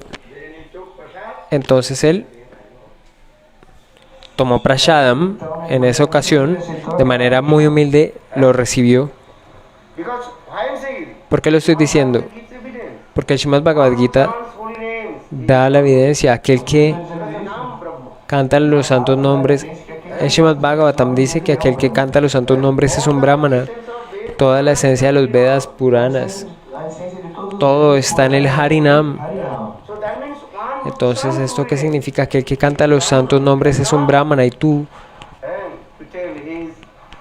Entonces él tomó prashadam en esa ocasión, de manera muy humilde lo recibió. ¿Por qué lo estoy diciendo? Porque el Srimad Bhagavad Gita da la evidencia, aquel que canta los santos nombres. El Srimad Bhagavatam dice que aquel que canta los santos nombres es un brahmana. Toda la esencia de los Vedas Puranas, todo está en el Harinam. Entonces, ¿esto qué significa? Aquel que canta los santos nombres es un brahmana y tú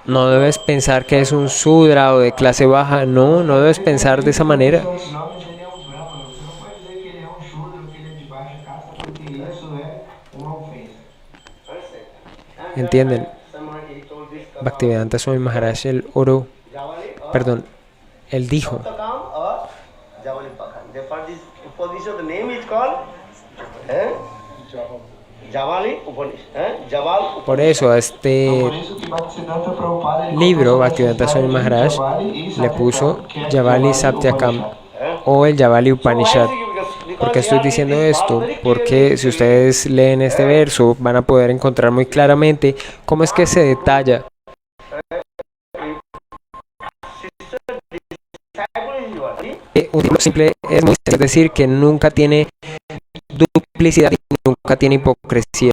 no debes pensar que es un sudra o de clase baja. No, no debes pensar de esa manera. ¿Entienden? Bhaktivedanta Swami Maharaj, él dijo, por eso a este libro Bhaktivedanta Swami Maharaj le puso Javali Saptyakam o el Javali Upanishad. ¿Por qué estoy diciendo esto? Porque si ustedes leen este verso van a poder encontrar muy claramente cómo es que se detalla un discípulo simple es muy sencillo, es decir, que nunca tiene duplicidad y nunca tiene hipocresía.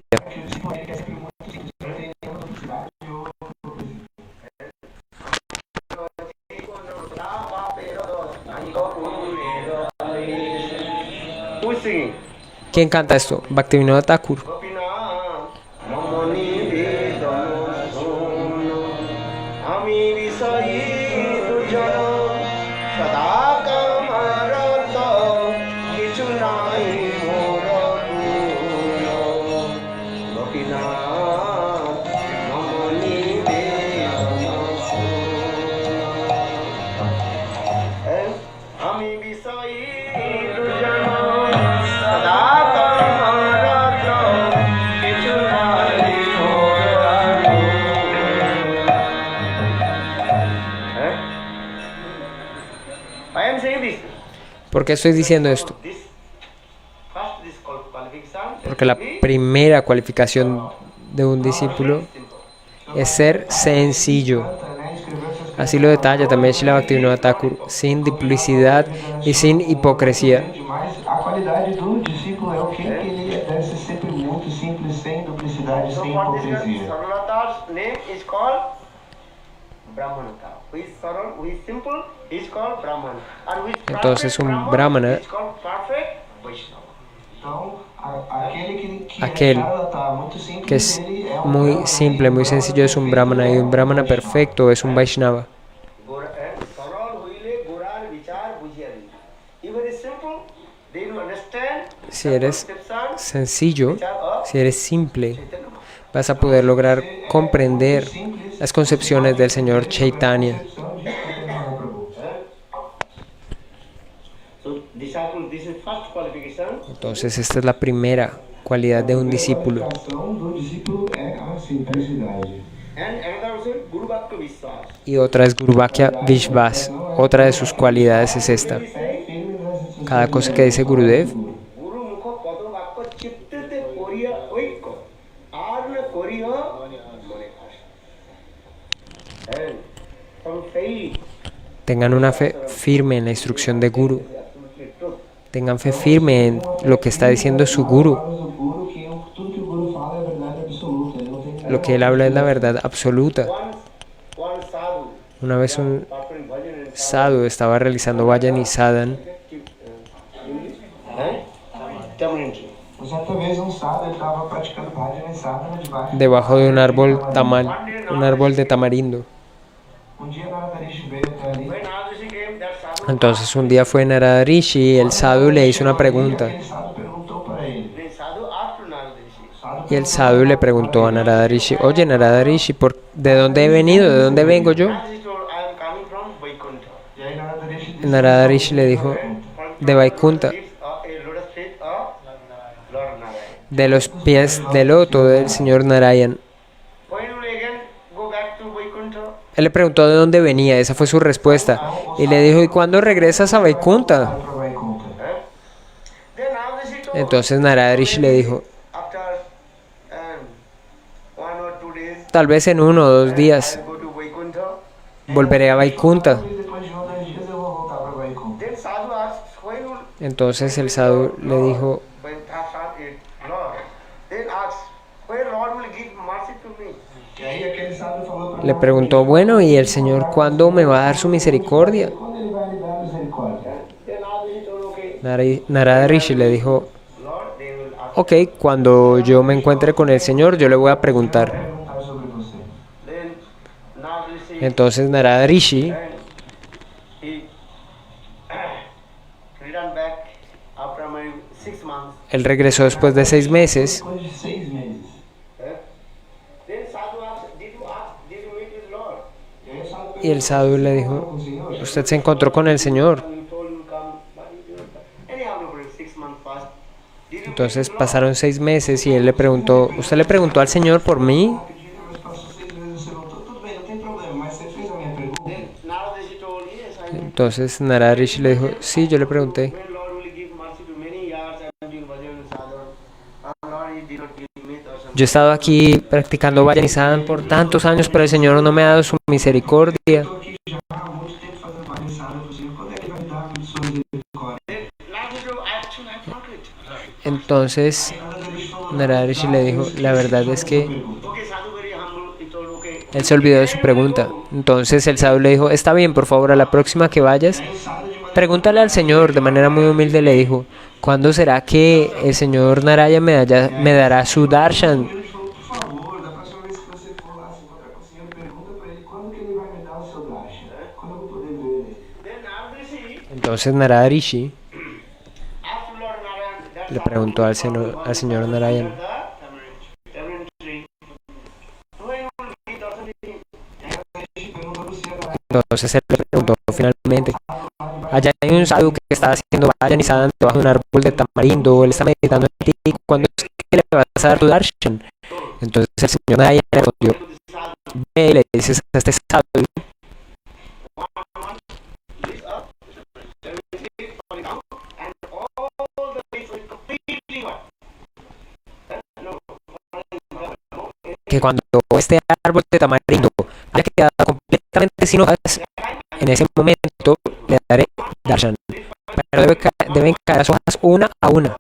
¿Quién canta esto? Bhaktivinoda Thakur. ¿Por qué estoy diciendo esto? Porque la primera cualificación de un discípulo es ser sencillo. Así lo detalla también Srila Bhaktivinoda Thakur, sin duplicidad y sin hipocresía. A qualidade do discípulo é o que ele deve ser sempre muito simples, sem duplicidade, sem hipocrisia. Saralata's name is called Brahmanata. Who is Saral, who is simple, is called Brahman. And who is Entonces un brahmana is called perfect Vaishnava. Então, aquele que aquel muito simples, que es ele é muy simple, muy sencillo es un brahmana y un brahmana perfecto es un Vaishnava. Si eres sencillo, si eres simple, vas a poder lograr comprender las concepciones del Señor Chaitanya. Entonces esta es la primera cualidad de un discípulo. Y otra es Guru Vakya Vishwas. Otra de sus cualidades es esta. Cada cosa que dice Gurudev tengan una fe firme en la instrucción de Guru. Tengan fe firme en lo que está diciendo su Guru. Lo que él habla es la verdad absoluta. Una vez un sadhu estaba realizando vayan y sadhan. Debajo de un árbol de tamarindo. Entonces un día fue Narada Rishi y el sadhu le hizo una pregunta. Y el sadhu le preguntó a Narada Rishi, oye Narada Rishi, ¿de dónde he venido? ¿De dónde vengo yo? Narada Rishi le dijo, de Vaikunta, de los pies de loto del señor Narayan. Él le preguntó de dónde venía, esa fue su respuesta. Y le dijo, ¿y cuándo regresas a Vaikunta? Entonces Narada Rishi le dijo, tal vez en 1 o 2 días volveré a Vaikunta. Entonces el sadhu le dijo, le preguntó, bueno, ¿y el Señor cuándo me va a dar su misericordia? Narada Rishi le dijo, ok, cuando yo me encuentre con el Señor, yo le voy a preguntar. Entonces Narada Rishi él regresó después de 6 meses y el sadhu le dijo, usted se encontró con el Señor. Entonces pasaron 6 meses y él le preguntó, ¿usted le preguntó al Señor por mí? Entonces Narada Rishi le dijo, sí, yo le pregunté. Yo he estado aquí practicando Vajrayana por tantos años, pero el Señor no me ha dado su misericordia. Entonces Narada Rishi le dijo, la verdad es que él se olvidó de su pregunta. Entonces el sadhu le dijo, está bien, por favor, a la próxima que vayas, pregúntale al Señor. De manera muy humilde le dijo, ¿cuándo será que el señor Narayana me dará su darshan? Entonces Narada Rishi le preguntó al señor Narayana, entonces él le preguntó finalmente, allá hay un sadhu que está haciendo Vajrayana debajo de un árbol de tamarindo, él está meditando en ti, ¿cuándo es que le vas a dar tu darshan? Entonces el señor Narayana le respondió, ve y le dices a este sadhu que cuando este árbol de tamarindo haya quedado completamente sin hojas, en ese momento le daré darshan. Pero deben caer las hojas una a una.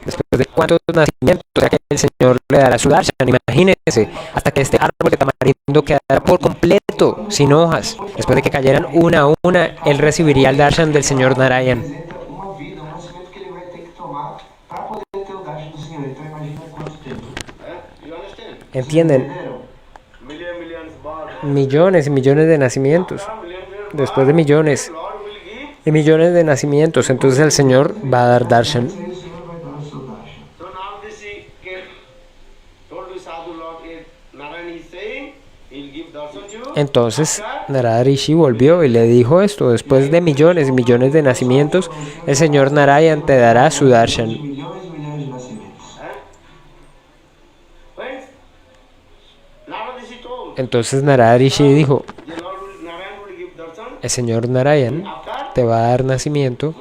Después de cuántos nacimientos ya que el Señor le dará su darshan, imagínense, hasta que este árbol de tamarindo quedara por completo sin hojas. Después de que cayeran una a una, él recibiría el darshan del Señor Narayan. ¿Entienden? Millones y millones de nacimientos. Después de millones y millones de nacimientos, entonces el Señor va a dar darshan. Entonces Narada Rishi volvió y le dijo esto, después de millones y millones de nacimientos, el Señor Narayan te dará su darshan. Entonces Narada Rishi dijo, el Señor Narayan te va a dar nacimiento,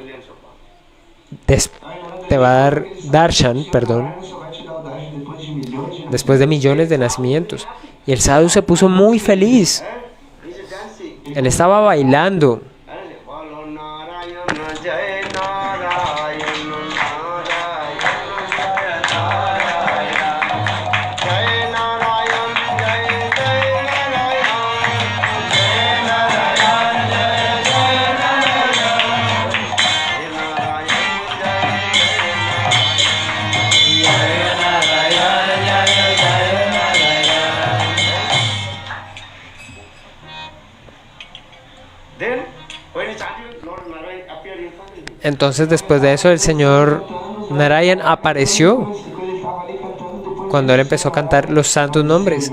te va a dar darshan, después de millones de nacimientos. Y el sadhu se puso muy feliz. Él estaba bailando. Entonces después de eso el señor Narayan apareció cuando él empezó a cantar los santos nombres.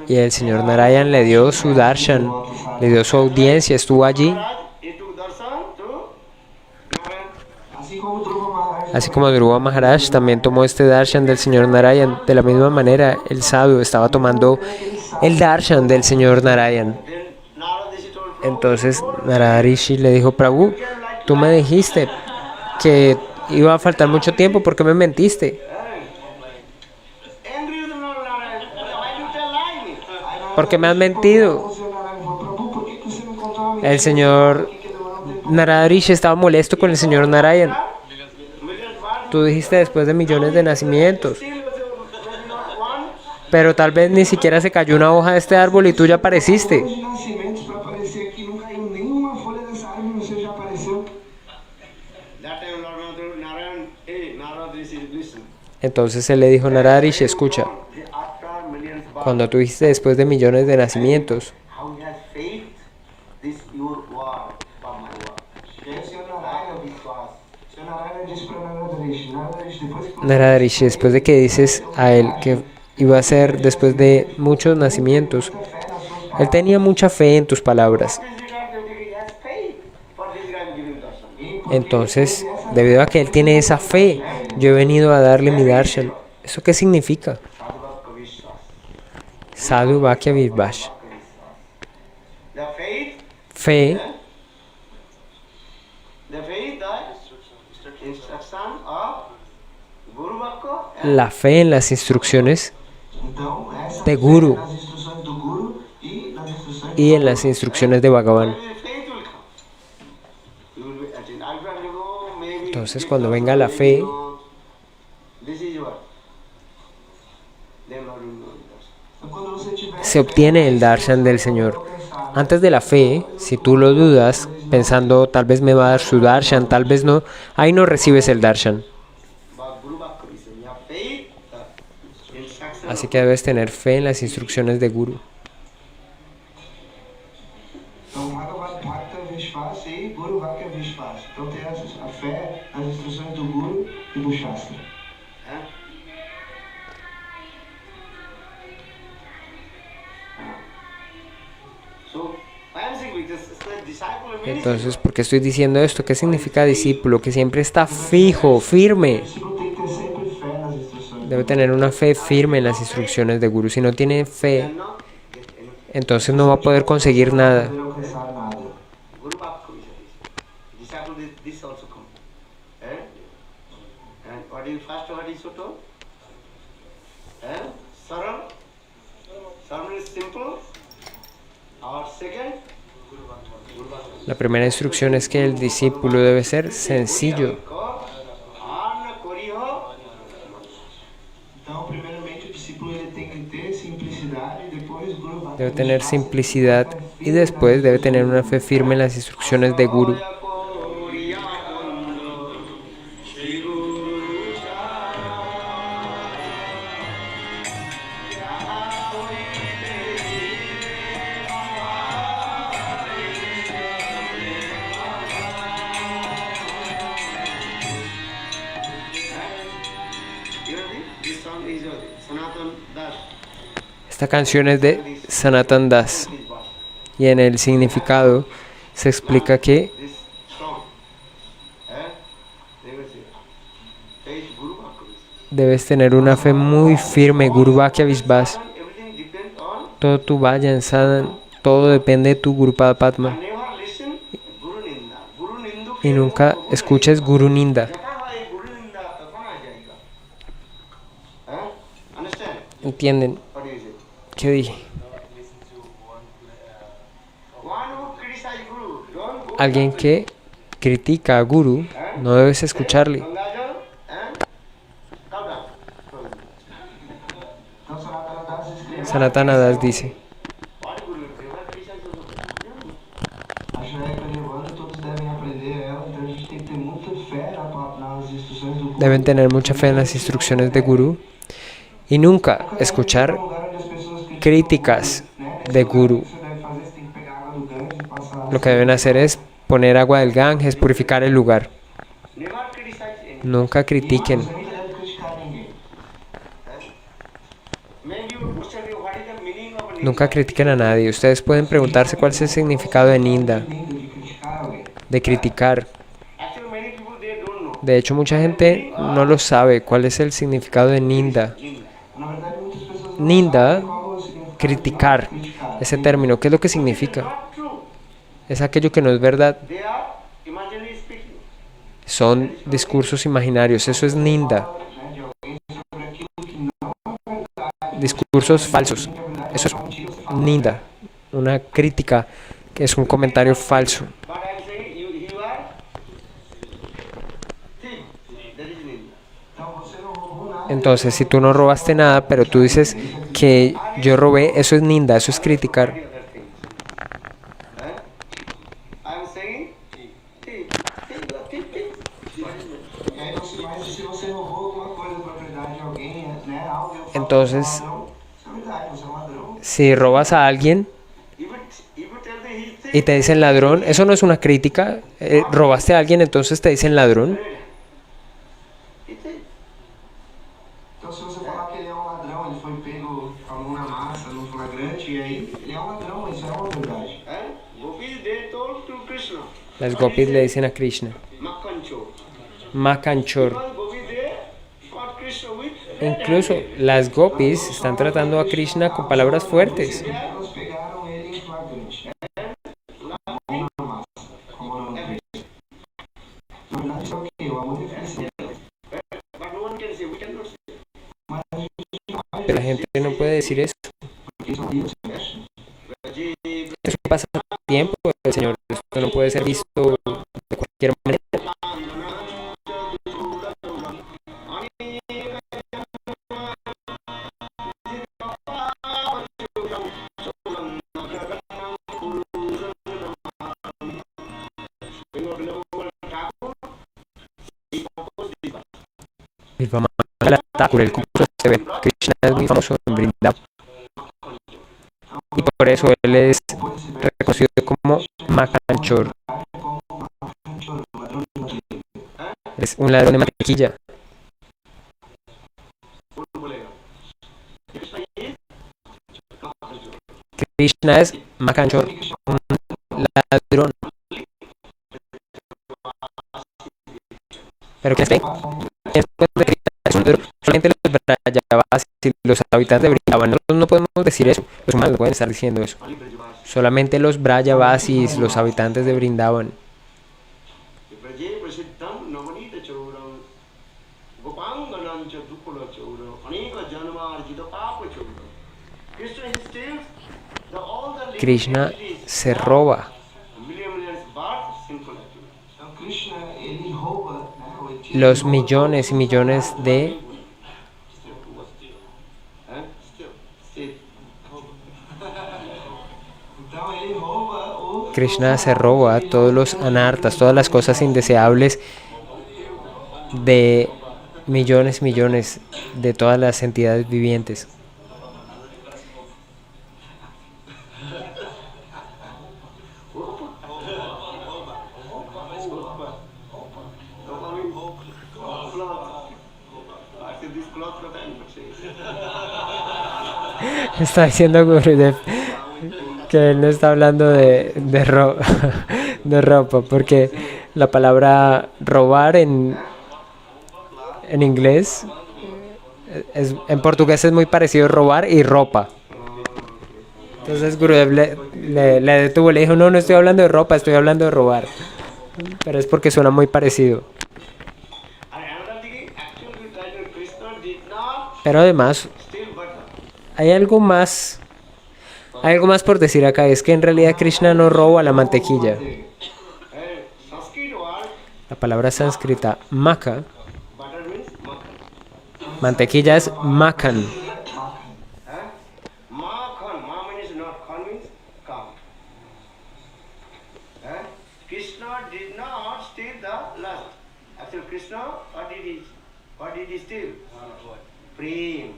Y el señor Narayan le dio su darshan, le dio su audiencia, estuvo allí. Maharaj, he took darshan to Narayan. Assim como Dhruva Maharaj. Así como Dhruva Maharaj también tomó este darshan del señor Narayan, de la misma manera el sadhu estaba tomando el darshan del señor Narayan. Then Narad Rishi told Prabhu, Entonces Narada Rishi le dijo: Prabhu, tú me dijiste que iba a faltar mucho tiempo, ¿por qué me mentiste? angry with Narayan, why you tell lie me? ¿Por qué me has mentido? O Senhor Narayana falou, Prabhu, por que você me contou uma mentira? El señor Por que demorou um tempo? Narada Rishi estaba molesto con el señor Narayan. Millions one, Tú dijiste después de millones de nacimientos, still maybe not one. pero tal vez ni siquiera se cayó una hoja de este árbol y tú ya apareciste. De nascimentos para aparecer aqui, não caiu nenhuma folha dessa árvore, você já apareceu. That time Lord Narayan, hey, Narad Rishi, listen. Entonces él le dijo: Narada Rishi, escucha, After millions births, cuando tú dijiste después de millones de nacimientos, how he has faith, this your word for my word. E aí o Senhor Narayana, o Senhor Narayana disse para Narada Rishi, Narada Rishi, depois que Narada Rishi, después de que dices a él que iba a ser después de muchos nacimientos, él tenía mucha fe en tus palabras. He has faith for this guy giving darshan. Entonces, debido a que él tiene esa fe, yo he venido a darle mi darshan. ¿Eso qué significa? Sadhu Vakya Vishwas. The faith, Fe, the instruction of Guru Vakya la fe en las instrucciones Então, essa de Guru nas instruções do Guru e nas instruções y en las instrucciones de Bhagavan. faith will come. You will be attained. I will go maybe Entonces, cuando venga la fe, this is what. Then Lord will know it. Então, quando você tiver se obtiene el darshan del Señor. Antes de la fe, si tú lo dudas, pensando tal vez me va a dar su darshan, tal vez no, ahí no recibes el darshan. But Guru Vakya is saying, you have faith, the instruction Así que debes tener fe en las instrucciones de Guru. Então, Bhagavad Bhakta Vishwas e Guru Vakya Vishwas. Então, tem a fé nas instruções do Guru e do Shastra. huh? So, I am saying because the disciple remains. Entonces, ¿por qué estoy diciendo esto? ¿Qué significa discípulo? Que siempre está fijo, firme. O discípulo tem que ter sempre fé nas instruções. Debe tener una fe firme en las instrucciones de Guru. Si no tiene fe, Cannot get any. entonces no va a poder conseguir nada. Não alcançar nada. Guru Vakya is this. Disciple this also come. Eh? And what is first what is so told? Eh? Saran. Saran is simple. Our second. La primera instrucción es que el discípulo debe ser sencillo. Anna Koriho. Então, primeiramente, o discípulo ele tem que ter simplicidade e depois Guru Vakya Debe tener Vishwas. simplicidad y después debe tener una fe firme en las instrucciones de Guru. This song is Sanatan Das. Esta canción es de Sanatan Das y en el significado se explica que This song. They will say, faith Guru Vakya. debes tener una fe muy firme, Guru Vakya Vishwas. Everything depends on. Todo tu Vayan Sadan, todo depende de tu Guru Pada Padma. Never listen Guru Ninda. Guru Nindu. Y nunca escuches Guru Ninda. Guru Ninda कहाँ आ जाएगा? Understand? ¿Entienden? What do you say? ¿Qué dije? One who criticize Guru, don't go. Alguien que critica a Guru, no debes escucharle. Gangajal, calm down. Então, Sanatana Das escreve. Sanatana Das dice: What Guru will say? What criticize Guru? A Shreya Nirvana, todos devem aprender ela, então a gente tem que ter muita fé nas instruções do Guru. deben tener mucha fe en las instrucciones de Guru y nunca escuchar Um lugar onde as pessoas criticam críticas o Guru, né? de Guru. O que você deve fazer, você tem que pegar água do Ganges e passar. Lo que deben hacer es poner agua del Ganges, purificar el lugar. Never criticize anyone. Nunca critiquen. Você nunca deve criticar ninguém. Maybe you question you what is the meaning of a Nunca critiquen a nadie. Ustedes pueden preguntarse cuál es el significado de ninda, Ninda de criticar alguém. de criticar. Actually, many people they don't know. De hecho, mucha gente no lo sabe cuál es el significado de ninda. Na verdade, muitas pessoas não Ninda, sabem qual é o significado criticar, de criticar. ese término, ¿qué es lo que significa? Not true. Es aquello que no es verdad. They are imaginary speaking. Son discursos imaginarios. Eso es ninda. Discursos falsos. Eso es ninda. Una crítica que es un comentario falso. But I am saying you are thief. That is ninda. Então você não roubou nada. Entonces, si tú no robaste nada, pero tú dices que yo robé, eso es ninda, eso es criticar. Any other thing. I am saying thief. Thief. Thief. Thief. E aí você, mas se você roubou alguma coisa, propriedade de alguém, né? Algo, eu falo Entonces, que você é um ladrão, isso é verdade, você é um ladrão. Si robas a alguien If you tell the he thief, y te dicen ladrón, eso no es una crítica. Robaste a alguien, entonces te dicen ladrón. he thief. Então se você falar que ele é um ladrão, ele foi pego com a mão na massa, no flagrante, e aí ele é um ladrão, isso é uma verdade. Gopis they told to Krishna. Las gopis le dicen a Krishna, Makkancho. Makanchor. Because Gopis they fought Krishna with Incluso las gopis están tratando a Krishna con palabras fuertes. Elas pegaram ele em flagrante. Com a mão na massa, com a mão na frente. Na verdade isso é o quê? O amor e a felicidade. but no one can say, we cannot say. Pero la gente no puede decir eso. Porque isso é Deus, fecha. Eso pasa tiempo, Señor. Esto no puede ser visto de cualquier manera. Vivamangala Thakur, el compuso este verso. Krishna es muy famoso en Vrindavan. Y por eso él es reconocido como Makanchor. Es un ladrón de mantequilla. Krishna es Makanchor, un ladrón. Pero que esté solamente los Brajavasis y los habitantes de Vrindavan. Nosotros no podemos decir eso. Los humanos no pueden estar diciendo eso. Solamente los Brajavasis, los habitantes de Vrindavan. Braje prasiddham navanita chauram gopanganam cha dukula chauram aneka janmarjita papa chauram. Krishna steals all the Krishna se roba millions births sinful activities. Então Krishna, ele rouba, né, o etílico los millones y millones de Então ele rouba o Krishna se roba todos los anartas, todas las cosas indeseables de millones y millones de todas las entidades vivientes. Está diciendo Gurudev que él no está hablando de ropa, porque la palabra robar en inglés, en portugués es muy parecido robar y ropa. Entonces Gurudev le detuvo, le dijo, no estoy hablando de ropa, estoy hablando de robar. Pero es porque suena muy parecido. Pero además, hay algo más por decir acá, es que en realidad Krishna no roba la mantequilla. La palabra sánscrita maka, mantequilla es makan. Krishna did not steal the lust. Actually, Krishna, what did he steal? Prem.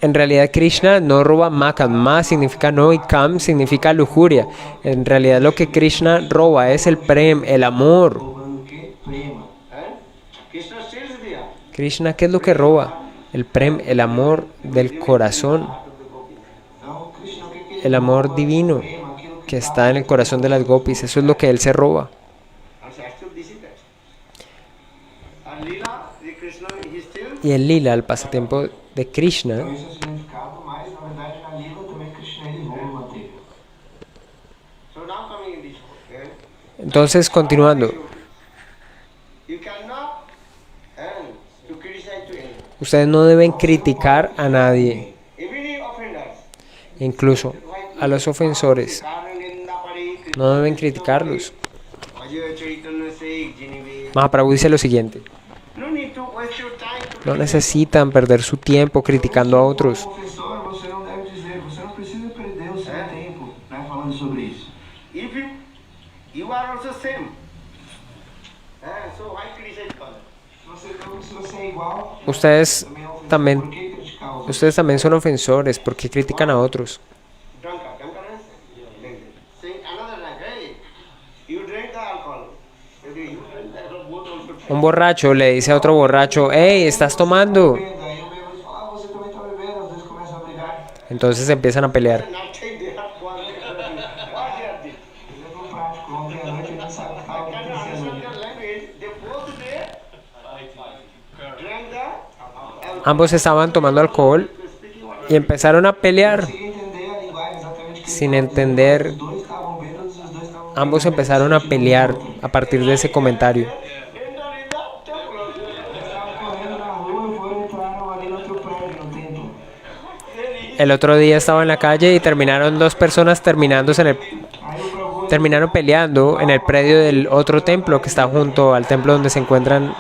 En realidad Krishna no roba makan. Ma significa no y kam significa lujuria. En realidad lo que Krishna roba es el prem, el amor. roubando o quê? Prema. Krishna steals the heart. Krishna, ¿qué es lo que roba? El prem, el amor del corazón. Então Krishna, o que ele el amor divino que está en el corazón de las gopis. Eso es lo que él se roba. And so actually this is that. And Leela, the Krishna, he still Y el lila, el pasatiempo de Krishna, Então esse é o significado, mas na verdade na Lila também Krishna ele rouba manteiga. so now coming in this okay? entonces continuando, You cannot and to criticize to anyone. ustedes no deben criticar a nadie, Even the offenders. incluso a los ofensores, Karanginda pari no deben criticarlos. Ajay Chaitanya says Genevieve. Mahaprabhu dice lo siguiente: No need to waste your time to no necesitan perder su tiempo criticando a otros. Como confessor, você não deve dizer, você não precisa perder o seu tempo, né, falando sobre isso. if you are also same. So why criticize others? Se você é igual, Ustedes também é ofensor. también, Por que criticar os outros? ustedes también son ofensores porque critican a otros. Drunkard, saying another drunk, hey, you drink the alcohol. Maybe you drink the alcohol, both also. Un borracho le dice a otro borracho: hey, estás tomando. Aí o bêbado fala, ah, você também tá bebendo, os dois começam a brigar. Entonces empiezan a pelear. Not take they have one. What they are doing? Exemplo prático, ontem à noite a gente sabe o que estava Can you acontecendo. understand their language? They both there drank the alcohol. Ambos estaban tomando alcohol Speaking what y empezaron a pelear Sem entender a linguagem exatamente que sin eles estavam entender. falando. Os dois estavam bêbados e os dois estavam Ambos empezaron a pelear a partir de ese comentario. enter in the temple. estavam correndo na rua e foram entraram ali no outro prédio, no templo. El otro día estaba en la calle y terminaron dos personas Aí o Prabhu terminaron peleando en el predio del otro templo que está junto al templo donde se encuentran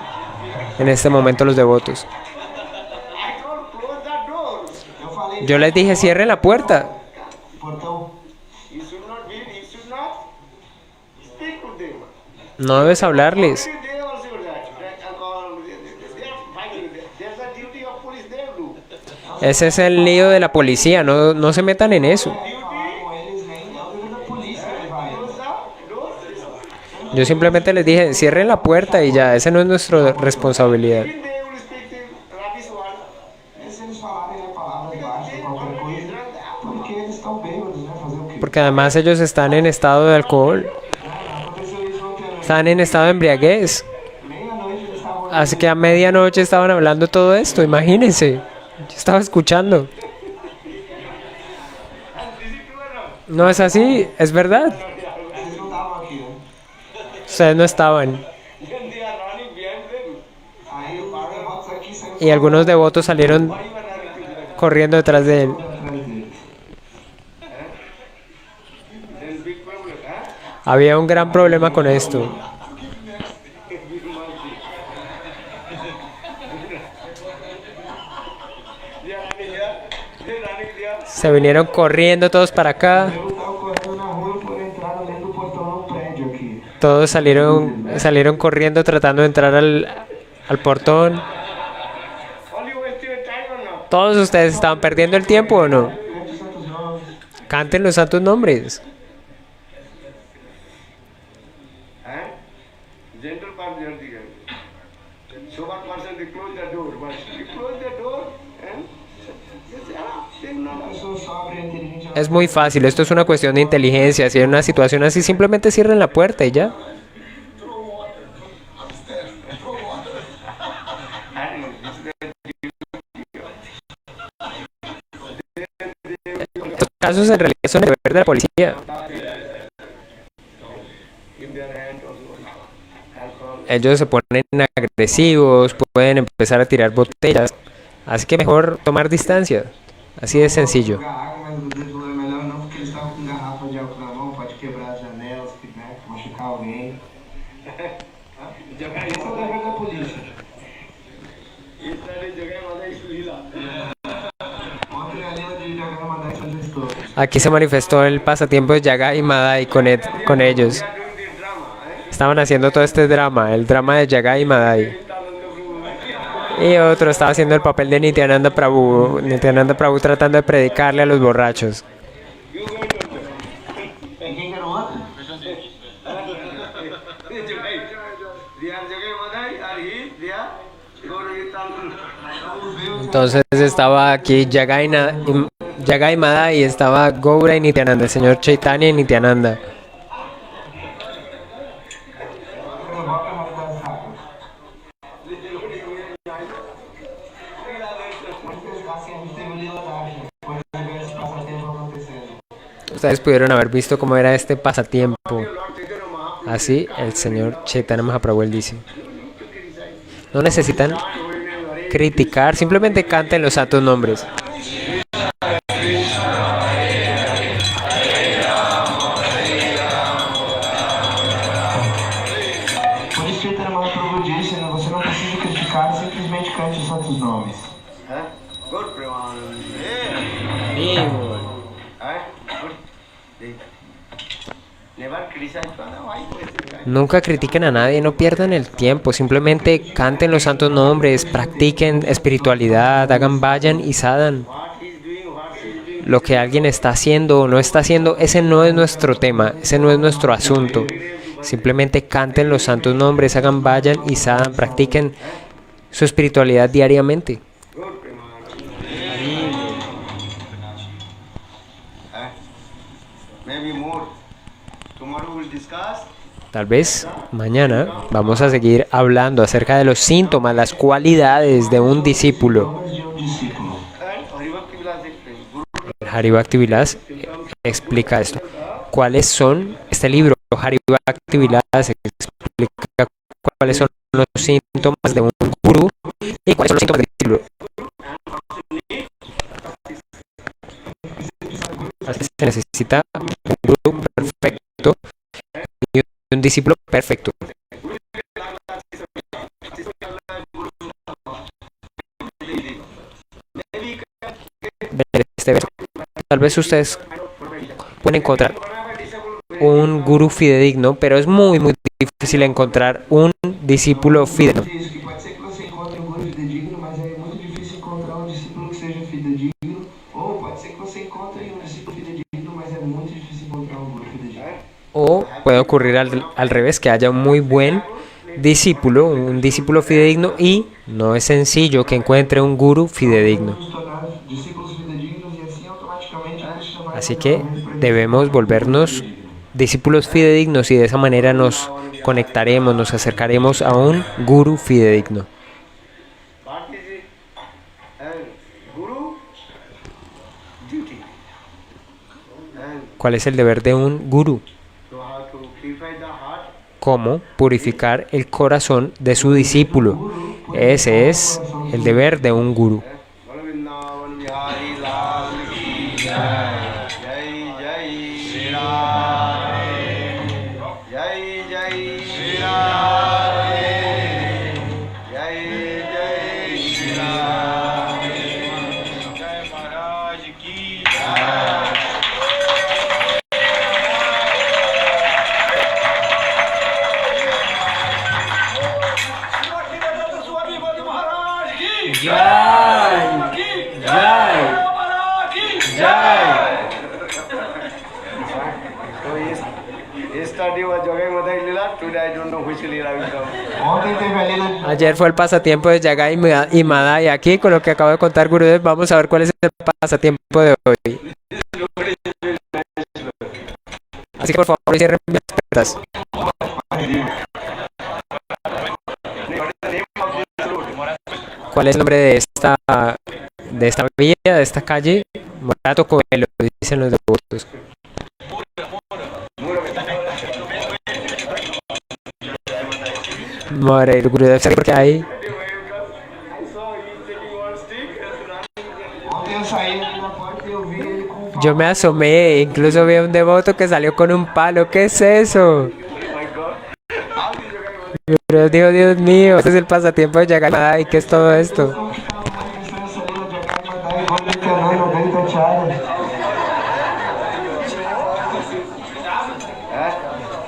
en este momento los devotos. I told close the door. eu falei, Yo les dije: cierren la puerta. portão, You should not speak with them. No debes hablarles. They also drink alcohol. They are fighting. There's a duty of police they do. Ese es el lío de la policía. No se metan en eso. falar com eles, nem é o dever da polícia que vai. Close the door. Yo simplemente les dije: cierren la puerta y ya. Esa no es nuestra responsabilidad. Even they will speak the rubbish word. E se eles falarem a palavra baixa, qualquer coisa, porque eles estão bêbados, né? Fazer o quê? Porque además ellos están en estado de alcohol. Aconteceu isso ontem à noite. Están en estado de embriaguez. Meia-noite eles estavam Así que a medianoche estaban hablando todo esto. Imagínense. Yo estaba escuchando. And this is true or not? No es así. Es verdad. Eles não estavam aqui, né? Ustedes no estaban. Then they are running behind them. Aí os devotos aqui saíram Y algunos devotos salieron Why you are running to them? corriendo detrás de él. atrás deles. Then big problem, huh? Había un gran problema con esto. They are running here. They are running there. Se vinieron corriendo todos para acá. Eu estava correndo na rua e por entrar dentro do portão de prédio aqui. Todos salieron corriendo tratando de entrar al portón. All you waste your time or not? ¿Todos ustedes estaban perdiendo el tiempo o no? Cante santos nomes. Canten los santos nombres. Gentle person, sober person, they close the door. But you close the door and they say, ah, they A know. pessoa sóbria e inteligente, ela Es muy fácil. Esto es una cuestión de inteligencia. Si hay una situación así, simplemente cierren la puerta y ya. Estos casos en realidad son el deber de la policía. In their hand also alcohol. Ellos se ponen agresivos, pueden empezar a tirar botellas. Así que mejor tomar distancia. Así de sencillo. jogar água, mas o dedo é melhor não, porque eles estavam com garrafa de álcool na mão, pode quebrar as janelas, né, machucar alguém. Esse é o dever da polícia. Is that a jagah mother is Leela? Ontem a Lila de Jagai Madai se gestou. Aquí se manifestó el pasatiempo de Yaga y Madai con ellos. They are doing the drama, Estaban haciendo todo este drama, el drama de Yaga y Madai. Nityananda Prabhu. Y otro estaba haciendo el papel de Nityananda Prabhu tratando de predicarle a los borrachos. You going to E quem que era o outro? They are jagah mother, are he? They are Gauri Nityananda. Entonces estaba aquí Yagai Madai, estaba Gaura y Nityananda, el señor Chaitanya y Nityananda. Ustedes pudieron haber visto cómo era este pasatiempo. Así el señor Chaitanya Mahaprabhu él dice. No necesitan criticar, simplemente canten los santos nombres. Por isso Chaitanya Mahaprabhu disse, né? Você não precisa criticar, simplesmente cante os santos nomes. Good Premanand. Never criticize Prada. Why? Nunca critiquen a nadie, no pierdan el tiempo, simplemente canten los santos nombres, practiquen espiritualidad, hagan vayan y sadhan. What he is doing, what she is doing. Lo que alguien está haciendo o no está haciendo, ese no es nuestro tema, ese no es nuestro asunto. Simplemente canten los santos nombres, hagan vayan y sadhan, practiquen su espiritualidad diariamente. Good Premanand. Maybe more. Tomorrow we'll discuss. Tal vez mañana vamos a seguir hablando acerca de los síntomas, las cualidades de un discípulo. Obras de um discípulo. And Haribhakti Vilas explains. Guru El Hari Bhakti Vilas explica esto. ¿Cuáles son? Este libro, Hari Bhakti Vilas, explica cuáles son los síntomas de un gurú y cuáles son los síntomas del discípulo. Así se necesita un gurú perfecto y un discípulo perfecto. Ver este verso. Tal vez ustedes pueden encontrar un gurú fidedigno, pero es muy difícil encontrar un discípulo fidedigno. Diz que pode ser que você encontre um guru fidedigno, mas é muito difícil encontrar um discípulo que seja fidedigno. Ou pode ser que você encontre um discípulo fidedigno, mas é muito difícil encontrar um guru fidedigno. O puede ocurrir al revés, que haya un muy buen discípulo, un discípulo fidedigno, y no es sencillo que encuentre un gurú fidedigno. Nos tornar discípulos fidedignos e assim automaticamente Krishna vai Así que debemos volvernos discípulos fidedignos y de esa manera nos conectaremos, nos acercaremos a un gurú fidedigno. what is it? Guru duty. And ¿Cuál es el deber de un gurú? so how to purify the heart. Cómo purificar el corazón de su discípulo. Ese es el deber de un gurú. Vrindavan Bihari Lal ki jai. Jai Jai Shri Radhe. Jai Jai Shri Radhe. Jai Jai Shri Radhe. Jai Maharaj ki jai. Yesterday was Jagai Madai Lila, today I don't know which Lila will come. Ontem teve a Lila Ayer fue el pasatiempo de Yagai y Madai. Aquí, con lo que acabo de contar Gurudev, vamos a ver cuál es el pasatiempo de hoy. Así que por favor cierren mis puertas. ¿Cuál es el nombre de esta vía, de esta calle? Morato Coelho, dicen los devotos. More, el Gurudev sabe por qué hay. Ontem eu saí ali na porta e eu vi ele com um Yo me asomé, incluso vi a un devoto que salió con un palo. ¿Qué es eso? Pero digo, Dios mío, este es el pasatiempo de Yagai Madai. ¿Qué es todo esto? pau que estava manifestando essa Lila de Jagai Madai, igual de Canano, bem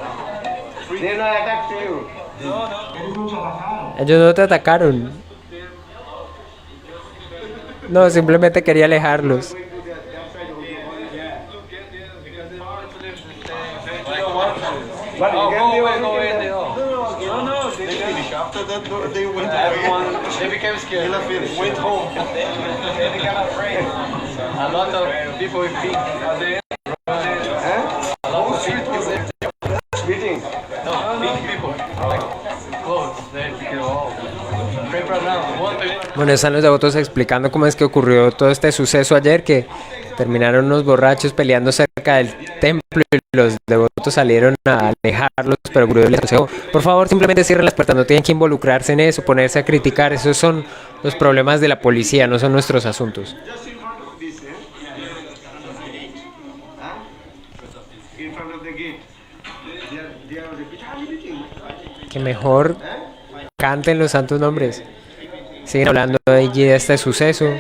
tateada. They no attack to you. Eles não te atacaram? Ellos no te atacaron. No, simplemente quería alejarlos. But you can be one No, they finished. After that, they went away. Everyone, they became scared. Went home. They became afraid. A lot of people with pink. A lot of people. Meeting. No, pink people. Like clothes. They can all. Pray for now. Bueno, están los devotos explicando cómo es que ocurrió todo este suceso ayer, que terminaron unos borrachos peleando cerca del templo y los devotos salieron a alejarlos, pero Gurudev les aconsejó, por favor, simplemente cierren las puertas, no tienen que involucrarse en eso, ponerse a criticar, esos son los problemas de la policía, no son nuestros asuntos. Just in front of this, Huh? In front of the gate. There was a bit of meeting. Que mejor canten los santos nombres. Siguen hablando allí de este suceso. Não,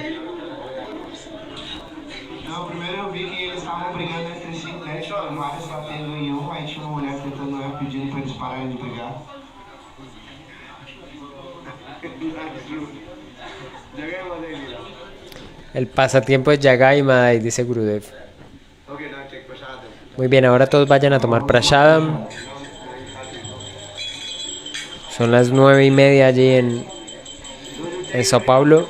primeiro eu vi que eles estavam brigando entre si, né? Tipo, o Mario está tendo em um, aí tinha uma mulher tentando, né, pedindo pra eles pararem de brigar. El pasatiempo de Yagai y Madai, dice Gurudev. Okay, now take prasad. Muy bien, ahora todos vayan a tomar prashadam. Son las 9:30 allí en Sao Paulo.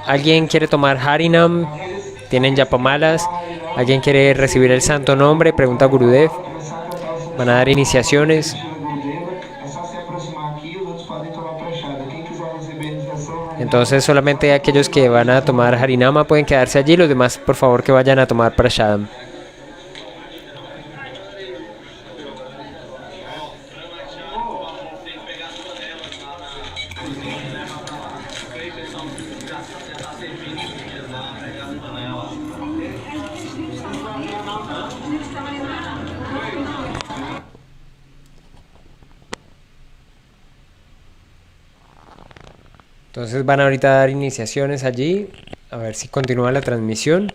¿Alguien quiere tomar Harinam? ¿Tienen yapamalas? ¿Alguien quiere recibir el santo nombre? Pregunta Gurudev. Van a dar iniciaciones. É só se aproximar aqui, os outros podem tomar prachada. Quem quiser receber a iniciação, Entonces solamente aquellos que van a tomar Harinama pueden quedarse allí. Los demás, por favor, que vayan a tomar prashadam. Entonces van ahorita a dar iniciaciones allí, a ver si continúa la transmisión.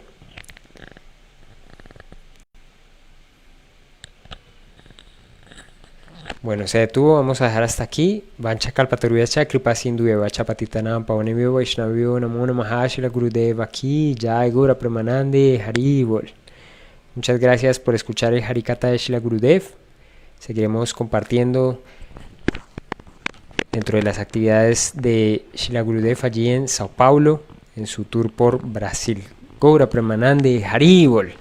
Bueno, se detuvo, vamos a dejar hasta aquí. Vancha Kalpatarubhyacha Kripa Sindhuyeva Chapatitanam Pavanebhyo Vaishnavyo Namo Namaha Shila Gurudeva aquí, Jai Gura Premanande Hari Bol. Muchas gracias por escuchar el Harikata de Shila Gurudev. Seguiremos compartiendo dentro de las actividades de Shila Gurudev allí en Sao Paulo, en su tour por Brasil. Gaura Premanande Hari Bol.